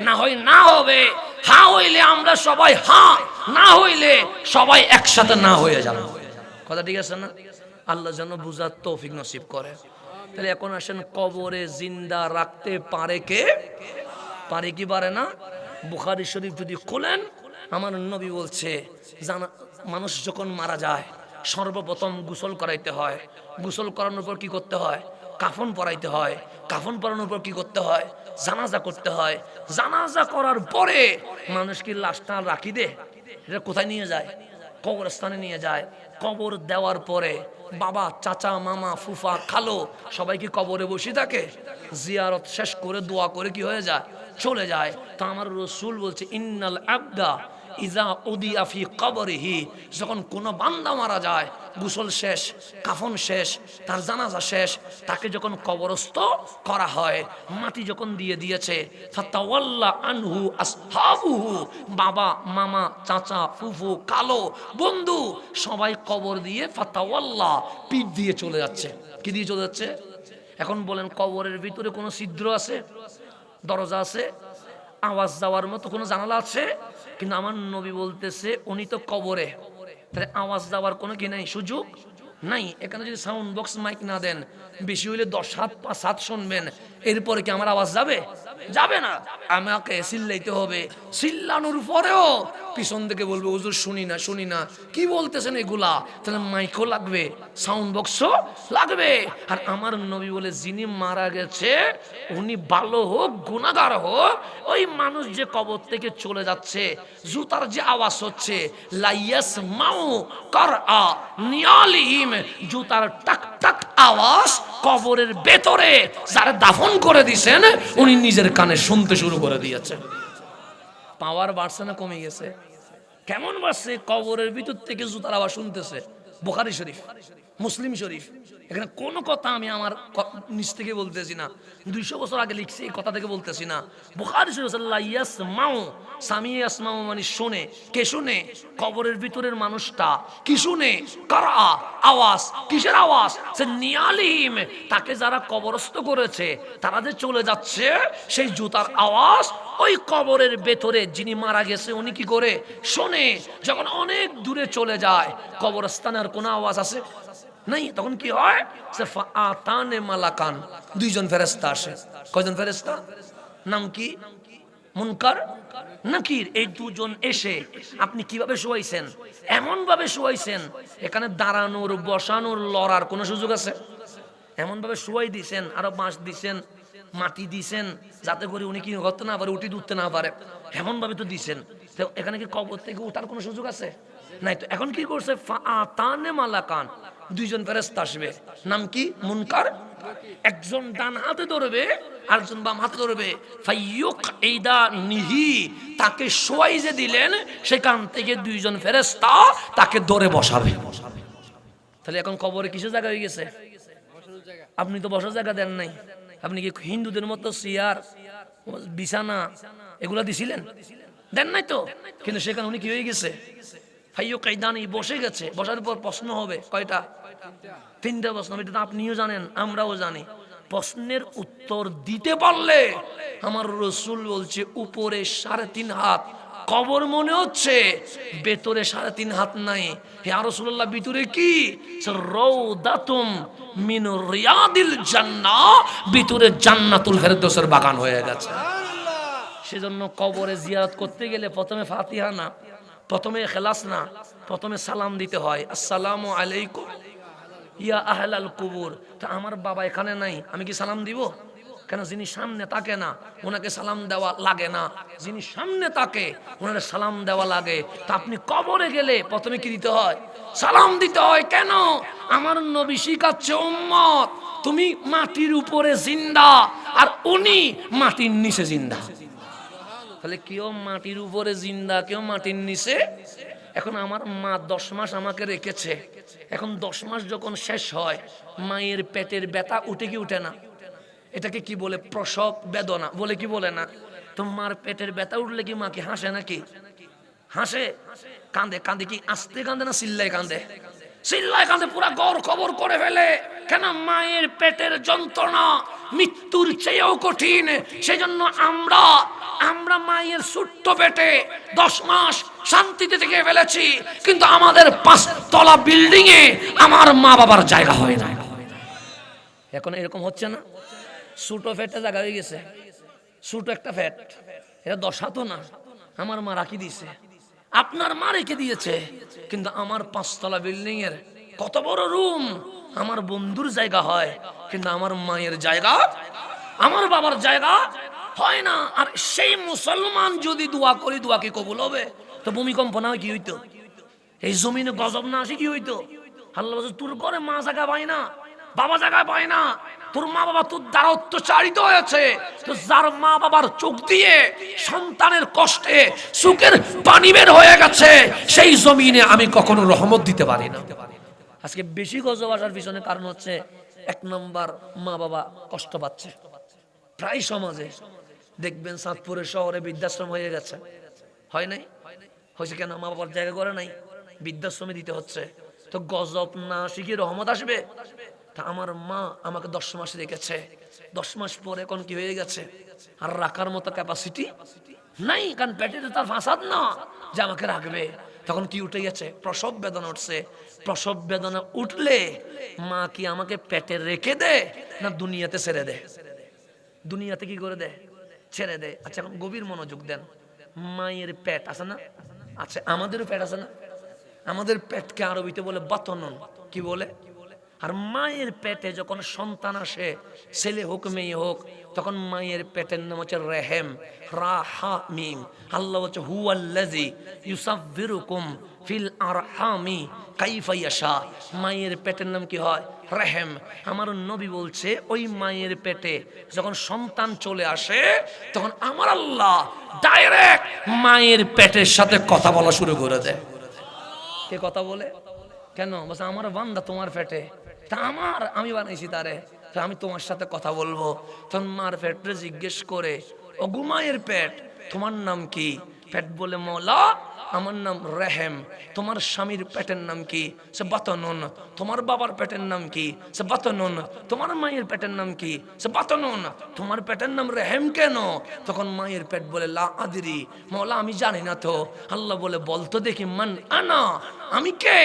না হয় না হবে। হ্যাঁ হইলে আমরা সবাই হ্যাঁ, না হইলে সবাই একসাথে না হয়ে যাব। কথা ঠিক আছে না? আল্লাহ যেন বুঝার তৌফিক নসিব করে। তাহলে এখন আসেন, কবরে জিন্দা রাখতে পারে কে? পারে কি পারে না? বুখারী শরীফ যদি খোলেন, আমার নবী বলছে জানা, মানুষ যখন মারা যায় সর্বপ্রথম গোসল করাইতে হয়। গোসল করানোর পর কি করতে হয়? কাফন পরাইতে হয়। কাফন পরানোর পর কি করতে হয়? জানাজা করতে হয়। জানাজা করার পরে মানুষ কি লাশটা রাখি দে? এটা কোথায় নিয়ে যায়? কবরস্থানে নিয়ে যায়। কবর দেওয়ার পরে বাবা, চাচা, মামা, ফুফা, খালো সবাই কি কবরে বসে থাকে? জিয়ারত শেষ করে দোয়া করে কি হয়ে যায়? চলে যায়। তা আমার রাসূল বলছে ইন্নাল আবদা ইজা উদিয়া ফি কবরিহি, যখন কোনো বান্দা মারা যায়, গোসল শেষ, কাফন শেষ, তার জানাজা শেষ, তাকে যখন কবরস্থ করা হয়, মাটি যখন দিয়ে দিয়েছে, ফাতাওয়াল্লা আনহু আসহাবুহু, বাবা, মামা, চাচা, ফুফু, কালো, বন্ধু সবাই কবর দিয়ে ফাতাওয়াল্লা পিঠ দিয়ে চলে যাচ্ছে। কি দিয়ে চলে যাচ্ছে? এখন বলেন, কবরের ভিতরে কোনো ছিদ্র আছে? দরজা আছে? আওয়াজ যাওয়ার মতো কোনো জানালা আছে? কিন্তু আমার নবী বলতেছে উনি তো কবরে, তাহলে আওয়াজ যাওয়ার কোনো কি নাই, সুযোগ নাই। এখানে যদি সাউন্ড বক্স মাইক না দেন, বেশি হইলে 10 হাত 5 হাত শুনবেন, এরপরে কি আমার আওয়াজ যাবে? যাবে না। আমাকে চিল্লাইতে হবে। চিল্লানোর পরেও পিছন থেকে বলবে হুজুর শুনি না, শুনি না, কি বলতেছেন এগুলা? তাহলে মাইকও লাগবে, সাউন্ড বক্সও লাগবে। আর আমার নবী বলে যিনি মারা গেছে উনি ভালো হোক গুনাহগার হোক, ওই মানুষ যে কবর থেকে চলে যাচ্ছে, জুতার যে আওয়াজ হচ্ছে, লাইয়াস মাউ করআ নিয়ালিহিম, জুতার টাক টাক আওয়াজ কবরের ভেতরে যারা দাফন করে দিয়েছেন উনি নিজের কানে শুনতে শুরু করে দিয়েছেন। পাওয়ার বাড়ছে না কমে গেছে? কেমন বাড়ছে? কবরের ভিতর থেকে জুতার আওয়াজ শুনতেছে। বুখারী শরীফ, মুসলিম শরীফ। এখানে কোনো কথা আমি আমার নিজ থেকে বলতেছি না, 200 বছর আগে লিখছি, এই কথা থেকে বলতেছি না। বুখারী শরীফ ইয়াসমাউ, সামিয়া ইয়াসমাউ মানে শুনে। কে শুনে? কবরের ভিতরের মানুষটা কি শুনে? কারা আওয়াজ। কিসের আওয়াজ? সে নিয়ালিহিম, তাকে যারা কবরস্থ করেছে তারা যে চলে যাচ্ছে, সেই জুতার আওয়াজ ওই কবরের ভেতরে যিনি মারা গেছে উনি কি করে? শোনে। যখন অনেক দূরে চলে যায়, কবরস্থানের কোনো আওয়াজ আছে নাই, তখন কি হয়? ফাআতানে মালাকান, 2 জন ফেরেশতা আসে। কয়জন ফেরেশতা? নাম কি? মুনকার, নাকির। এই 2 জন এসে আপনি কিভাবে শোয়াইছেন? এমন ভাবে শোয়াইছেন, এখানে দাঁড়ানোর, বসানোর, লড়ার কোনো সুযোগ আছে? এমন ভাবে শোয়াই দিছেন, আরো বাঁশ দিছেন, মাটি দিছেন, যাতে করে উনি কি করতে না পারে, উঠে উঠতে না পারে, এমন ভাবে তো দিছেন। তো এখানে কি কবর থেকে উঠার কোনো সুযোগ আছে? নাই। তো এখন কি করছে? ফাআতানে মালাকান, দুইজন ফেরেশতা আসবে, নাম কি? মুনকার। একজন ডান হাতে ধরবে, আরেকজন বাম হাতে ধরবে। ফাইয়ুক ইদা নিহি, তাকে শোয়াই যে দিলেন, সেখান থেকে দুইজন ফেরেশতা তাকে ধরে বসাবে। তাহলে এখন কবরে কিসের জায়গা হয়ে গেছে? আপনি তো বসার জায়গা দেন নাই। আপনি কি হিন্দুদের মতো চেয়ার, বিছানা এগুলা দিছিলেন? দেন নাই তো। কিন্তু সেখানে উনি কি হয়ে গেছে? ফাইয়ুক ইদা নিহি, বসে গেছে। বসার পর প্রশ্ন হবে কয়টা? তিনটা প্রশ্ন। এটা তো আপনিও জানেন, আমরাও জানি। প্রশ্নের উত্তর দিতে পারলে, আমার রসুল বলছে উপরে 3.5 হাত কবর মনে হচ্ছে, ভেতরে 3.5 হাত নাই। হে রাসূলুল্লাহ, ভিতরে কি? রাউদাতুম মিন রিয়াদিল জান্নাহ, ভিতরে জান্নাতুল ফেরদৌসের বাগান হয়ে গেছে। সেজন্য কবরে জিয়ারত করতে গেলে প্রথমে ফাতিহা না, প্রথমে ইখলাস না, প্রথমে সালাম দিতে হয়, আসসালামু আলাইকুম ইয়া আহলাল কুবুর। তা আমার বাবা এখানে নাই, আমি কি সালাম দিব? কেন? যিনি সামনে তাকে না, ওনাকে সালাম দেওয়া লাগে না। যিনি সামনে তাকে, ওনাকে সালাম দেওয়া লাগে। তা আপনি কবরে গেলে প্রথমে কি দিতে হয়? সালাম দিতে হয়। কেন? আমার নবী শিখাচ্ছে, উম্মত তুমি মাটির উপরে জিন্দা, আর উনি মাটির নিচে জিন্দা। তাহলে কেউ মাটির উপরে জিন্দা, কেউ মাটির নিচে। এখন আমার মা 10 মাস আমাকে রেখেছে। এখন 10 মাস যখন শেষ হয়, মায়ের পেটের ব্যথা উঠে কি উঠে না? এটাকে কি বলে? প্রসব বেদনা বলে, কি বলে না? তো মার পেটের ব্যথা উঠলে কি মা কি হাসে নাকি? হাসে? কাঁদে? কাঁদে কি আস্তে কাঁদে না চিল্লায় কাঁদে? চিল্লায় কাঁদে, পুরা গড় খবর করে ফেলে। কেন? মায়ের পেটের যন্ত্রণা মৃত্যুর চেয়েও কঠিন। সেজন্য আমরা মায়ের ছোট্ট পেটে 10 মাস শান্তিতে থেকে ফেলেছি, কিন্তু আমাদের 5 তলা বিল্ডিং এ আমার মা বাবার জায়গা হয় না। এখন এরকম হচ্ছে না? ছোট ফ্যাটে জায়গা হয়ে গেছে, ছোট একটা ফ্যাট, এটা 10 হাতও না। আমার মা রাখি দিয়েছে, আপনার মা রেখে দিয়েছে, কিন্তু আমার 5 তলা বিল্ডিং এর কত বড় রুম, আমার বন্ধুর জায়গা হয়, কিন্তু আমার মায়ের জায়গা, আমার বাবার জায়গা হয় না। আর সেই মুসলমান যদি দোয়া করি, দোয়া কি কবুল হবে? তো ভূমিকম্প না কি হইতো? এই জমিনে গজব না আসে কি হইতো? আল্লাহ বলছে, তোর ঘরে মা জায়গা পায় না, বাবা জায়গা পায় না, তোর মা বাবা তোর দ্বারা অত্যাচারিত হয়েছে। তো যার মা বাবার চোখ দিয়ে সন্তানের কষ্টে সুখের পানি বের হয়ে গেছে, সেই জমিনে আমি কখনো রহমত দিতে পারি না। আজকে বেশি গজব আসার পিছনে কারণ হচ্ছে, 1 নম্বর, মা বাবা কষ্ট পাচ্ছে। প্রায় সমাজে দেখবেন চাঁদপুরের শহরে বৃদ্ধাশ্রম হয়ে গেছে, হয় নাই? হয়েছে কেন? মা বাবার জায়গা করে নাই, বৃদ্ধাশ্রমে দিতে হচ্ছে। তো গজব না শিখে রহমত আসবে? তা আমার মা আমাকে 10 মাস রেখেছে, 10 মাস পরে এখন কি হয়ে গেছে? আর রাখার মতো ক্যাপাসিটি নাই, কারণ পেটে তো তার ফাসাদ না যে আমাকে রাখবে। তখন কি উঠে গেছে? প্রসব বেদনা উঠছে। প্রসব বেদনা উঠলে মা কি আমাকে পেটে রেখে দেয় না দুনিয়াতে ছেড়ে দেয়? দুনিয়াতে কি করে দেয়? ছেড়ে দেয়। আচ্ছা, এখন গভীর মনোযোগ দেন। মায়ের পেট আছে না? আচ্ছা, আমাদেরও পেট আছে না? আমাদের পেটকে আরবিতে বলে বাতনন। কি বলে? আর মায়ের পেটে যখন সন্তান আসে, ছেলে হোক মেয়ে হোক, তখন মায়ের পেটের নাম হচ্ছে রেহেম, রা হা মিম। আল্লাহ হচ্ছে হুয়াল্লাযী ইউসাব্বিরুকুম ফিল আরহামি কাইফা ইয়াশা। মায়ের পেটের নাম কি হয়? রেহেম। আমার নবী বলছে, ওই মায়ের পেটে যখন সন্তান চলে আসে, তখন আমার আল্লাহ ডাইরেক্ট মায়ের পেটের সাথে কথা বলা শুরু করে দেয়। কে কথা বলে? কেন? বলছে, আমার বান্দা তোমার পেটে, তা আমি বানাইছি তারে, তা আমি তোমার সাথে কথা বলবো। তখন মার পেটে জিজ্ঞেস করে, ও গুমায়ের পেট, তোমার নাম কি? পেট বলে, মওলা আমার নাম রেহেম। তোমার স্বামীর পেটের নাম কি? সে বাতনুন। তোমার বাবার পেটের নাম কি? সে বাতনুন। তোমার মায়ের পেটের নাম কি? সে বাতনুন। তোমার পেটের নাম রেহেম কেন? তখন মায়ের পেট বলে, লা আদরি, মওলা আমি জানি না তো। আল্লাহ বলে, বলতো দেখি, মান আনা, আমি কে?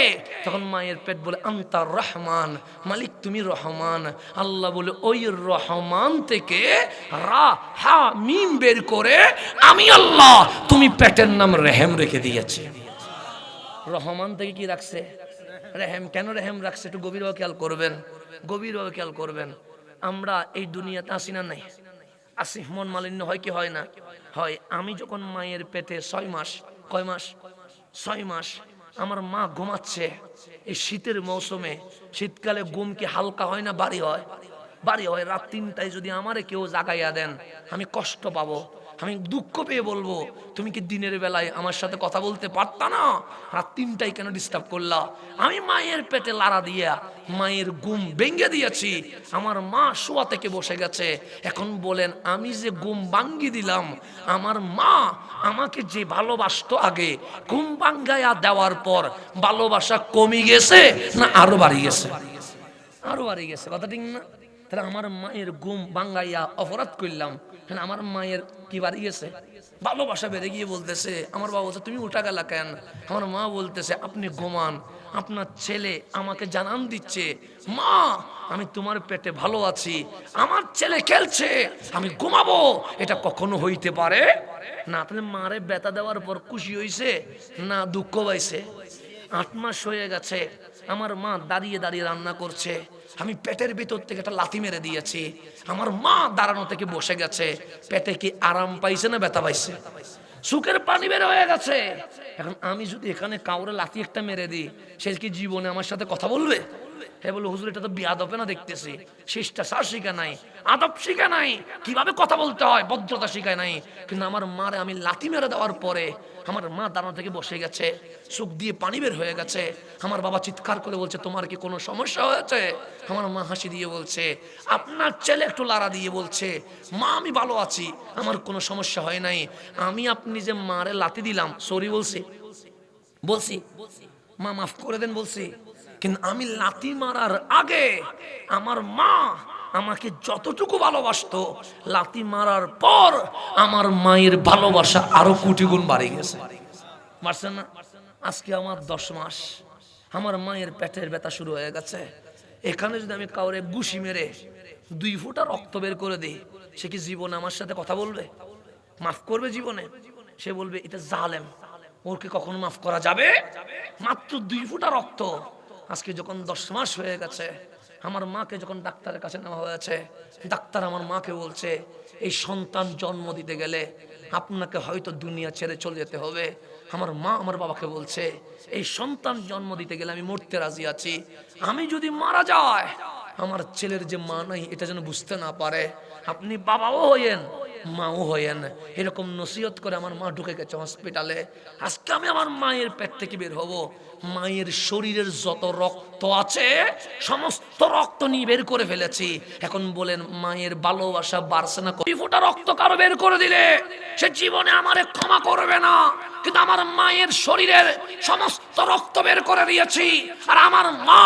তখন মায়ের পেট বলে, আনতার রহমান, মালিক তুমি রহমান। আল্লাহ বলে, ওই রহমান থেকে রা হা মিম বের করে আমি আল্লাহ তুমি পেটের নাম রেহেম রেখে দিয়েছে। রহমান থেকে কি রাখছে? রেহেম। কেন রেহেম রাখছে? একটু গভীরভাবে খেয়াল করবেন, গভীরভাবে খেয়াল করবেন। আমরা এই দুনিয়াতে আসি না? নাই আসি। মন মালিন্য হয় কি হয় না? হয়। আমি যখন মায়ের পেটে 6 মাস, কয় মাস? 6 মাস। আমার মা ঘুমাচ্ছে এই শীতের মৌসুমে। শীতকালে ঘুম কি হালকা হয় না ভারী হয়? ভারী হয়। রাত 3টায় যদি আমারে কেউ জাগাইয়া দেন আমি কষ্ট পাবো, আমি দুঃখ পেয়ে বলবো তুমি কি দিনের বেলায় আমার সাথে কথা বলতে পারতা না? রাত 3টায় কেন ডিস্টার্ব করলা? আমি মায়ের পেটে লাড়া দিয়া মায়ের ঘুম ভেঙে দিয়েছি। আমার মা শোয়া থেকে বসে গেছে। এখন বলেন আমি যে ঘুম ভাঙ্গি দিলাম, আমার মা আমাকে যে ভালোবাসতো আগে, ঘুম ভাঙ্গাইয়া দেওয়ার পর ভালোবাসা কমে গেছে না আরো বাড়ি গেছে? আরো বাড়ি গেছে। কথা ঠিক না? তাহলে আমার মায়ের ঘুম ভাঙ্গাইয়া অপরাধ করলাম, আমার মায়ের কি বাড়ি গেছে? ভালোবাসা বেড়ে গিয়ে বলতেছে, আমার বাবা বলছে তুমি উঠা গেলা কেন? আমার মা বলতেছে আপনি ঘুমান, আপনার ছেলে আমাকে জানান দিচ্ছে মা আমি তোমার পেটে ভালো আছি, আমার ছেলে খেলছে আমি ঘুমাবো, এটা কখনো হইতে পারে না। তাহলে মারে ব্যথা দেওয়ার পর খুশি হইছে না দুঃখ পাইছে? 8 মাস হয়ে গেছে, আমার মা দাঁড়িয়ে দাঁড়িয়ে রান্না করছে, আমি পেটের ভিতর থেকে একটা লাথি মেরে দিয়েছি, আমার মা দাঁড়ানো থেকে বসে গেছে। পেটে কি আরাম পাইছে না ব্যথা পাইছে? সুখের পানি বের হয়ে গেছে। এখন আমি যদি এখানে কাউরে লাথি একটা মেরে দিই, সে কি জীবনে আমার সাথে কথা বলবে? হ্যাঁ বলো হুজুর এটা তো বেয়াদবে না দেখতেছি, শিষ্টাচার শিখা নাই, আদব শিখা নাই, কিভাবে কথা বলতে হয় ভদ্রতা শিখায় নাই। কিন্তু আমার মারে আমি লাথি মেরে দেওয়ার পরে আমার মা দাঁড়ানো থেকে বসে গেছে, চোখ দিয়ে পানি বের হয়ে গেছে। আমার বাবা চিৎকার করে বলছে তোমার কি কোনো সমস্যা হয়েছে? আমার মা হাসি দিয়ে বলছে, আপনার ছেলে একটু লাড়া দিয়ে বলছে মা আমি ভালো আছি, আমার কোনো সমস্যা হয় নাই। আমি আপনি যে মারে লাথি দিলাম সরি বলছি, বলছি মা মাফ করে দেন বলছি, কিন্তু আমি লাথি মারার আগে আমার মা আমাকে যতটুকু ভালোবাসতো, লাথি মারার পর আমার মায়ের ভালোবাসা আরো কোটি গুণ বাড়ে গেছে। মারছেন না? আজকে আমার 10 মাস, আমার মায়ের পেটের ব্যথা শুরু হয়ে গেছে। এখানে যদি আমি কাউরে ঘুষি মেরে 2 ফোঁটা রক্ত বের করে দিই, সে কি জীবনে আমার সাথে কথা বলবে? মাফ করবে জীবনে? সে বলবে এটা জালেম, ওরকে কখনো মাফ করা যাবে? মাত্র 2 ফোঁটা রক্ত। আজকে যখন 10 মাস হয়ে গেছে, আমার মাকে যখন ডাক্তারের কাছে নেওয়া হয়েছে, ডাক্তার আমার মাকে বলছে এই সন্তান জন্ম দিতে গেলে আপনাকে হয়তো দুনিয়া ছেড়ে চলে যেতে হবে। আমার মা আমার বাবাকে বলছে এই সন্তান জন্ম দিতে গেলে আমি মরতে রাজি আছি, আমি যদি মারা যায় আমার ছেলের যে মা নাই এটা যেন বুঝতে না পারে, আপনি বাবাও হইয়েন মাও হইয়েন। এরকম নসিহত করে আমার মা ঢুকে গেছে হসপিটালে। আজকে আমি আমার মায়ের পেট থেকে বের হব, মায়ের শরীরের যত রক্ত আছে সমস্ত রক্ত নিয়ে বের করে ফেলেছি। এখন বলেন মায়ের ভালোবাসা বাড়ছে না? 2 ফোঁটা রক্ত কারো বের করে দিলে সে জীবনে আমারে ক্ষমা করবে না, কিন্তু আমার মায়ের শরীরের সমস্ত রক্ত বের করে দিয়েছি। আর আমার মা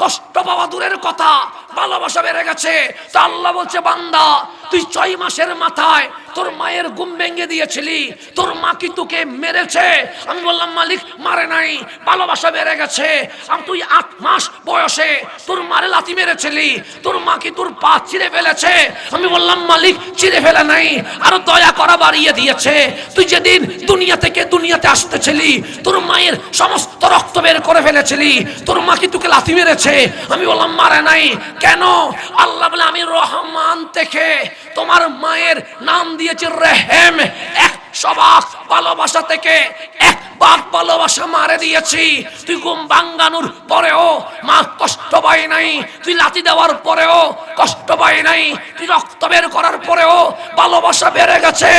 কষ্ট পাওয়া দূরের কথা, ভালোবাসা বেড়ে গেছে। তা আল্লাহ বলছে বান্দা তুই 6 মাসের মাথায় তোর মায়ের ঘুম ভেঙে দিয়েছিলি, তোর মা কি তোকে মেরেছে? আমি বললাম মালিক মারে নাই, ভালোবাসা বেড়ে গেছে। আর তুই 8 মাস বয়সে তোর মারে লাথি মেরেছিলি, তোর মা কি তোর পা চিরে ফেলেছে? আমি বললাম মালিক চিরে ফেলে নাই, আরো দয়া করা বাড়িয়ে দিয়েছে। তুই যেদিন দুনিয়া থেকে দুনিয়াতে আসতেছিলি তোর মায়ের সমস্ত রক্ত বের করে ফেলেছিলি, তোর মা কি তোকে লাথি মেরেছে? আমি বললাম মারে নাই। কেন? আল্লাহ বলে আমি রহমান থেকে তোমার মায়ের নাম দিয়েছি রেহেম। 100 ভাগ ভালোবাসা থেকে 1 ভাগ ভালোবাসা মারে দিয়েছি। তুই ঘুম ভাঙ্গানোর পরেও মা কষ্ট পায় নাই, তুই লাথি দেওয়ার পরেও কষ্ট পায় নাই, তুই রক্ত বের করার পরেও ভালোবাসা বেড়ে গেছে।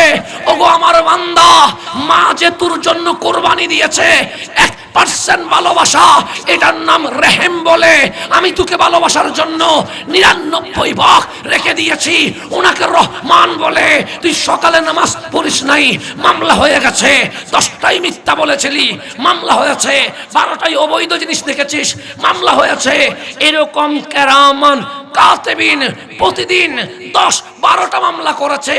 ওগো আমার বান্দা, মা যে তোর জন্য কোরবানি দিয়েছে 1% ভালোবাসা, এটার নাম রেহেম বলে। আমি তোকে ভালোবাসার জন্য 99 ভাগ রেখে দিয়েছি, ওনাকে রহমান বলে। তুই সকালে নামাজ পড়িস নাই, মামলা হয়ে গেছে। 10টাই মিথ্যা বলেছিলি, মামলা হয়েছে। 12টাই অবৈধ জিনিস দেখেছিস, মামলা হয়েছে। এরকম কেরামান কাতেবিন প্রতিদিন 10-12টা মামলা করেছে।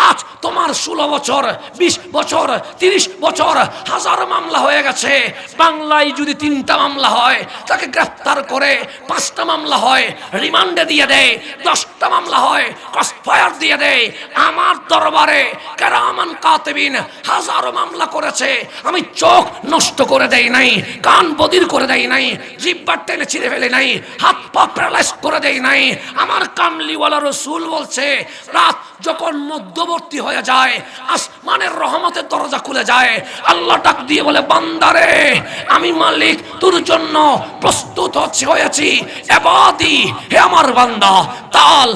আজ তোমার 16 বছর, 20 বছর, 30 বছর, 1000 মামলা হয়ে গেছে। বাংলায় যদি 3টা মামলা হয় তাকে গ্রেফতার করে, 5টা মামলা হয় রিমান্ডে দিয়ে দেয়, 10টা মামলা হয় ক্রসফায়ার দিয়ে দেয়। আমার দরবারে কেরামান কাতেবিন 1000 মামলা করেছে। আমি চোখ নষ্ট করে দেই নাই, কান বধির করে দেই নাই, জিহ্বা টেনে ছিঁড়ে ফেলে নাই, হাত পা প্যারালাইজ করে দেই নাই। নাই। আমার কামলিওয়ালা রসুল বলছে রাত যখন মধ্যবর্তী হয়ে যায় আসমানের রহমতের দরজা খুলে যায়, আল্লাহ ডাক দিয়ে বলে বান্দারে আমি মালিক তোর জন্য প্রস্তুত হয়েছি এবাদি, হে আমার বান্দা তাল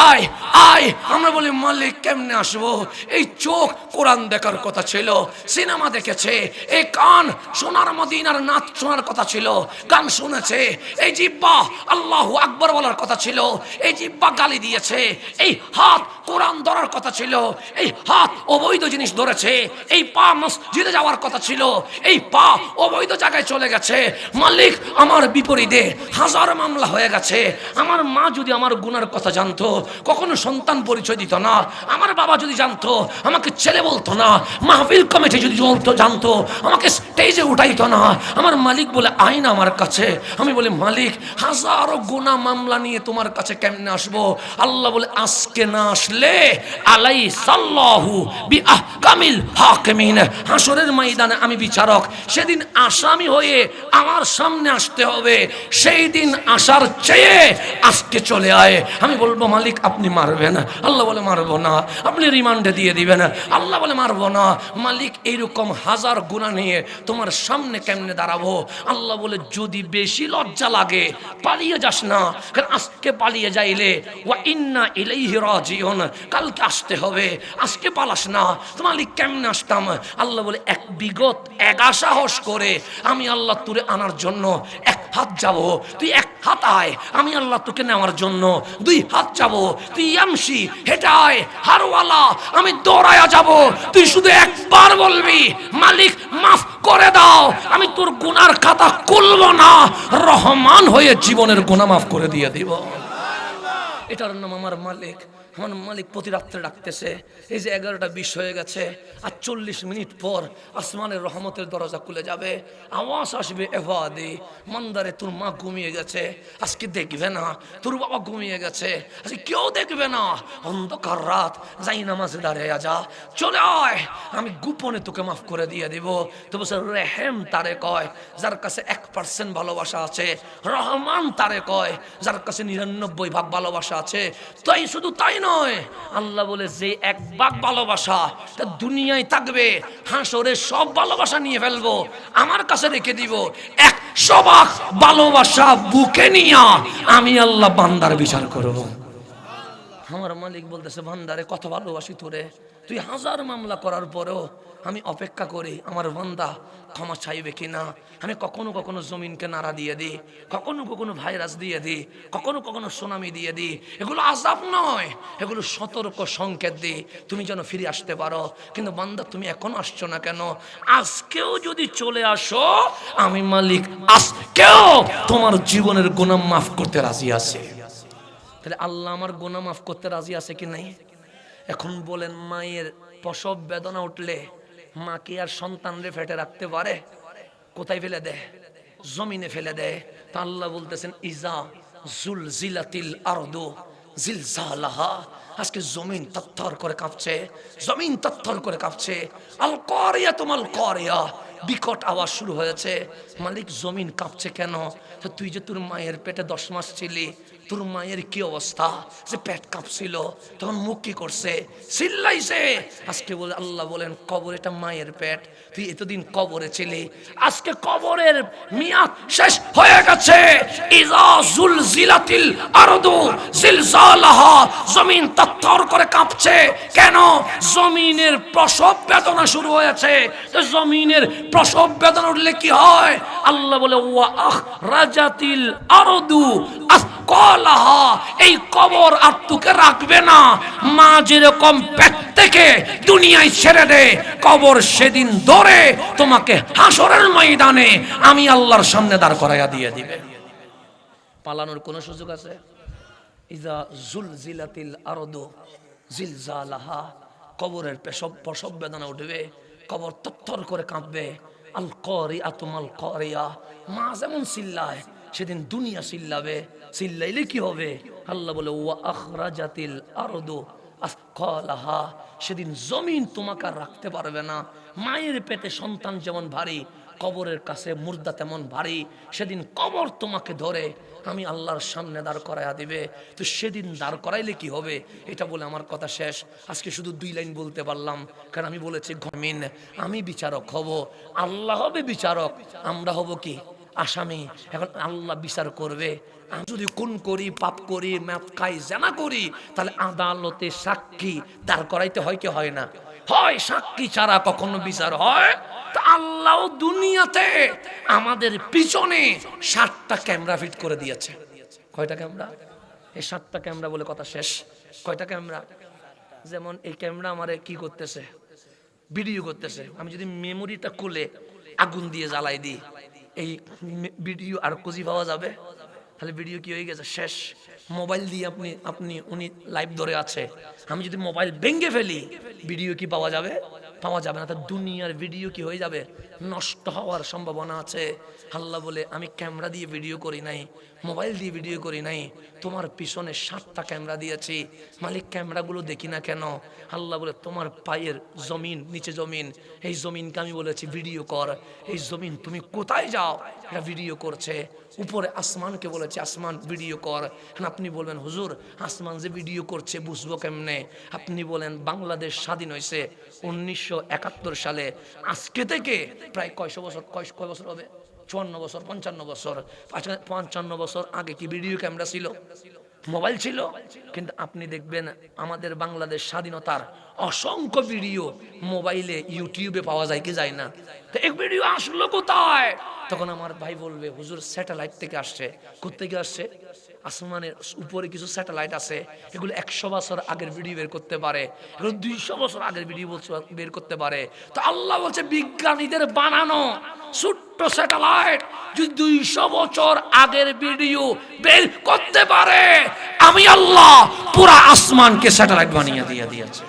আয় আয়। আমরা বলি মালিক কেমনে আসবো? এই চোখ কোরআন দেখার কথা ছিল, সিনেমা দেখেছে, এই কান সোনার মদিনার নাচ শোনার কথা ছিল, গান শুনেছে, এই জিহ্বা আল্লাহু আকবার বলার কথা ছিল, এই জিহ্বা গালি দিয়েছে, এই হাত কোরআন ধরার কথা ছিল, এই হাত অবৈধ জিনিস ধরেছে, এই পা মসজিদে যাওয়ার কথা ছিল, এই পা অবৈধ জায়গায় চলে গেছে। মালিক আমার বিপরীতে হাজার মামলা হয়ে গেছে। আমার মা যদি আমার গুনার কথা জানতো কখনো সন্তান পরিচয় দিত না, আমার বাবা যদি জানতো আমাকে ছেলে বলতো না, মাহফিল কমিটি যদি জানতো আমাকে স্টেজে উঠাইতো না। আমার মালিক বলে আইন আমার কাছে। আমি বলি মালিক হাজারো গুনাহ মামলা নিয়ে তোমার কাছে কেমনে আসবো? আল্লাহ বলে আজকে না আসলে আলাইসাল্লাহু বিআহকামিল হাকিমিন, হাসরের ময়দানে আমি বিচারক, সেদিন আসামি হয়ে আমার সামনে আসতে হবে। সেই দিন আসার চেয়ে আজকে চলে আয়। আমি বলবো মালিক আপনি মারবেন, আল্লাহ বলে মারবো না। আপনি রিমান্ডে দিয়ে দিবেন, আল্লাহ বলে মারবো না। মালিক এইরকম হাজার গুনাহ নিয়ে তোমার সামনে কেমনে দাঁড়াবো? আল্লাহ বলে যদি বেশি লজ্জা লাগে পালিয়ে যাস না, কারণ আজকে পালিয়ে যাইলে ওয়া ইন্না ইলাইহি রাজিউন, কালকে আসতে হবে, আজকে পালাস না। তো মালিক কেমনে আসতাম? আল্লাহ বলে এক বিগত সাহস করে আমি আল্লাহ তোরে আনার জন্য এক হাত যাব, তুই এক হাত আয়, আমি আল্লাহ তোকে নেওয়ার জন্য দুই হাত যাব, তুই আমশি হেঁটায় হারওয়ালা, আমি দৌড়ায়া যাব, তুই শুধু একবার বলবি মালিক মাফ করে দাও, আমি তোর গুনার খাতা খুলব না, রহমান হয়ে জীবনের গুনাহ মাফ করে দিয়ে দিব। এটার নাম আমার মালিক। আমার মালিক প্রতি রাত্রে ডাকতেছে। এই যে 11টা 20 হয়ে গেছে, আর 40 মিনিট পর আসমানের রহমতের দরজা খুলে যাবে, আওয়াজ আসবে এভাদি মান্দারে তোর মা ঘুমিয়ে গেছে, আজকে দেখবে না, তোর বাবা ঘুমিয়ে গেছে, আজকে কেউ দেখবে না, অন্ধকার রাত, যাই নামাজে দাঁড়িয়ে যা, চলে আয়, আমি গোপনে তোকে মাফ করে দিয়ে দিব। তো বলছে রেহেম তারে কয় যার কাছে 1% ভালোবাসা আছে, রহমান তারে কয় যার কাছে 99 ভাগ ভালোবাসা আছে। তাই শুধু তাই নয়, আল্লাহ বলে যে 1 ভাগ ভালোবাসা তা দুনিয়ায় থাকবে, হাসরে সব ভালোবাসা নিয়ে ফেলবো, আমার কাছে রেখে দিব। 100 ভাগ ভালোবাসা বুকে নিয়া আমি আল্লাহ বান্দার বিচার করব। আমার মালিক বলতেছে বান্দারে কত ভালোবাসি তোরে, তুই হাজার মামলা করার পরেও আমি অপেক্ষা করি আমার বান্দা ক্ষমা চাইবে কিনা। আমি কখনো কখনো জমিনকে নাড়া দিয়ে দিই, কখনো কখনো ভাইরাস দিয়ে দিই, কখনো কখনো সুনামি দিয়ে দিই। এগুলো আযাব নয়, এগুলো সতর্ক সংকেত দিই তুমি যেন ফিরে আসতে পারো। কিন্তু বান্দা তুমি এখনো আসছো না কেন? আজকেও যদি চলে আসো আমি মালিক আজকেও তোমার জীবনের গুনাহ মাফ করতে রাজি আছি। তাহলে আল্লাহ আমার গুনাহ মাফ করতে রাজি আছে কি নাই? এখন বলেন মায়ের প্রসব বেদনা উঠলে মা কি আর সন্তানরে ফেটে রাখতে পারে? কোথায় ফেলে দেয়? জমিনে ফেলে দেয়। তা আল্লাহ বলতেছেন ইজা জুলজিলাতিল আরদু জিলজালাহা, আজকে জমিন তত্তর করে কাঁপছে, জমিন তত্তর করে কাঁপছে। আল কারিয়া তুমাল কারিয়া, বিকট আওয়াজ শুরু হয়েছে। মালিক জমিন কাঁপছে কেন? তুই যে তোর মায়ের পেটে 10 মাস ছিলি, তোর মায়ের কি অবস্থা, যে পেট কাঁপছিল, তখন মুখ কি করছে? চিল্লাইছে। আজকে বলে আল্লাহ বলেন কবর এটা মায়ের পেট, তুই এতদিন কবরে ছিলি, আজকে কবরের মিয়াদ শেষ হয়ে গেছে। ইজা জুলজিলাতিল আরদু জিলজালাহা, জমিন তত্তর করে কাঁপছে কেন? জমিনের প্রসব বেদনা শুরু হয়েছে। তো জমিনের প্রসব বেদনা উঠলে কি হয়? আল্লাহ বলে ওয়া আখরাজাতিল আরদু আসকালাহা, এই কবর আর তোকে রাখবে না। মা যেরকম পেট থেকে দুনিয়ায় ছেড়ে দে, কবর সেদিন ধরে তোমাকে হাসরের ময়দানে আমি আল্লাহর সামনে দাঁড় করাইয়া দিয়ে দিবে। পালানোর কোন সুযোগ আছে? ইজা জুলজিলাতিল আরদু জিলজালাহা, কবরের প্রসব বেদনা উঠবে, কবর তত্তর করে কাঁপবে। আল কারিয়াতু মাল কারিয়া, মা যেমন চিল্লায় সেদিন দুনিয়া চিল্লাবে। চিল্লাইলে কি হবে? আল্লাহ বলে ওয়া আখরাজাতিল আরদু আসকালাহা, সেদিন জমিন তোমাকে আর রাখতে পারবে না। মায়ের পেটে সন্তান যেমন ভারী, কবরের কাছে মুর্দা তেমন ভারী, সেদিন কবর তোমাকে ধরে আমি আল্লাহর সামনে দাঁড় করাইয়া দিবে। তো সেদিন দাঁড় করাইলে কি হবে, এটা বলে আমার কথা শেষ। আজকে শুধু 2 লাইন বলতে পারলাম, কারণ আমি বলেছি ঘমিন, আমি বিচারক হব, আল্লাহ হবে বিচারক, আমরা হব কি আসামি। এখন আল্লাহ বিচার করবে। আমি যদি খুন করি, পাপ করি, মাপ খাই, জানা করি, তাহলে আদালতে সাক্ষী দাঁড় করাইতে হয় কি হয় না? হয়। সাক্ষী ছাড়া কখনো বিচার হয়? তা আল্লাহ দুনিয়াতে আমাদের পিছনে 7টা ক্যামেরা ফিট করে দিয়েছে। কয়টা ক্যামেরা? এই 7টা ক্যামেরা বলে কথা শেষ। কয়টা ক্যামেরা? যেমন এই ক্যামেরা আমারে কি করতেছে, ভিডিও করতেছে। আমি যদি মেমোরিটা খুলে আগুন দিয়ে জ্বালাই দিই, এই ভিডিও আর খুঁজি পাওয়া যাবে? তাহলে ভিডিও কি হয়ে গেছে, শেষ। মোবাইল দিয়ে উনি লাইভ ধরে আছে, আমি যদি মোবাইল ভেঙে ফেলি, ভিডিও কি পাওয়া যাবে? পাওয়া যাবে না। তা দুনিয়ার ভিডিও কি হয়ে যাবে, নষ্ট হওয়ার সম্ভাবনা আছে। আল্লাহ বলে আমি ক্যামেরা দিয়ে ভিডিও করি নাই, মোবাইল দিয়ে ভিডিও করি নাই, তোমার পিছনে 7টা ক্যামেরা দিয়েছি। মালিক ক্যামেরাগুলো দেখি না কেন? আল্লাহ বলে তোমার পায়ের জমিন, নিচে জমিন, এই জমিনকে আমি বলেছি ভিডিও কর। এই জমিন তুমি কোথায় যাও এটা ভিডিও করছে। উপরে আসমানকে বলেছে আসমান ভিডিও কর। আপনি বলবেন হুজুর আসমান যে ভিডিও করছে বুঝবো কেমনে? আপনি বলেন বাংলাদেশ স্বাধীন হয়েছে 1971 সালে, আজকে থেকে প্রায় কয় বছর হবে? 54 বছর, 55 বছর। 55 বছর আগে কি ভিডিও ক্যামেরা ছিল, মোবাইল ছিল? কিন্তু আপনি দেখবেন আমাদের বাংলাদেশ স্বাধীনতার অসংখ্য ভিডিও মোবাইলে, ইউটিউবে পাওয়া যায় কি যায় না? তো এক ভিডিও আসলো কোথায়? তখন আমার ভাই বলবে হুজুর স্যাটেলাইট থেকে আসছে। কোত্থেকে আসছে? আসমানের উপরে কিছু স্যাটেলাইট আছে, এগুলো 100 বছর আগের ভিডিও বের করতে পারে, এগুলো 200 বছর আগের ভিডিও বের করতে পারে। তো আল্লাহ বলছে বিজ্ঞানীদের বানানো ছোট্ট স্যাটেলাইট যদি 200 বছর আগের ভিডিও বের করতে পারে, আমি আল্লাহ পুরা আসমানকে স্যাটেলাইট বানিয়ে দিয়েছে।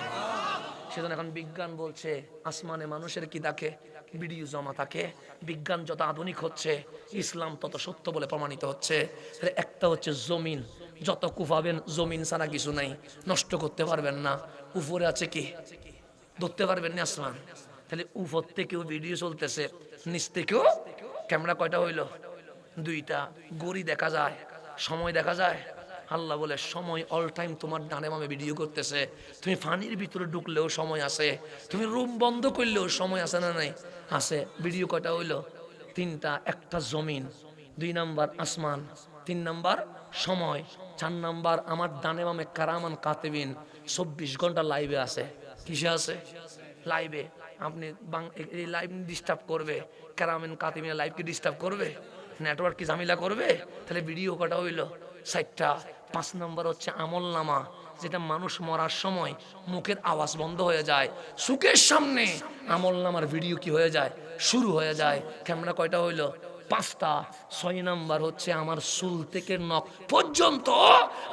সেজন্য এখন বিজ্ঞান বলছে আসমানে মানুষের কি থাকে, ভিডিও জমা থাকে। বিজ্ঞান যত আধুনিক হচ্ছে, ইসলাম তত সত্য বলে প্রমাণিত হচ্ছে। একটা হচ্ছে জমিন, যত কুফাবেন জমিন ছাড়া কিছু নাই, নষ্ট করতে পারবেন না। উপরে আছে কি, ধরতে পারবেন না আসমান। তাহলে উপর থেকেও ভিডিও চলতেছে, নিচ থেকেও ক্যামেরা। কয়টা হইল? 2টা। গড়ি দেখা যায়, সময় দেখা যায়। আল্লাহ বলে সময় অল টাইম তোমার ডানে বামে ভিডিও করতেছে। তুমি পানির ভিতরে ঢুকলেও সময় আছে, তুমি রুম বন্ধ করলেও সময় আছে না নাই? আছে। ভিডিও কয়টা হইল? 3টা। একটা জমিন, 2 নাম্বার আসমান, 3 নাম্বার সময়, 4 নাম্বার আমার ডানে বামে কারামান কাতেবিন 24 ঘন্টা লাইভে আছে। কিসে আছে? লাইভে। আপনি এই লাইভ ডিস্টার্ব করবে, কারামান কাতেবিন লাইভকে ডিস্টার্ব করবে, নেটওয়ার্ক কি ঝামেলা করবে? তাহলে ভিডিও কটা হইল? 4টা। 5 নম্বর হচ্ছে আমল নামা, যেটা মানুষ মরার সময় মুখের আওয়াজ বন্ধ হয়ে যায়, চোখের সামনে আমল নামার ভিডিও কি হয়ে যায়, শুরু হয়ে যায়। ক্যামেরা কয়টা হইল? 5টা। 6 নাম্বার হচ্ছে আমার চুল থেকে নখ পর্যন্ত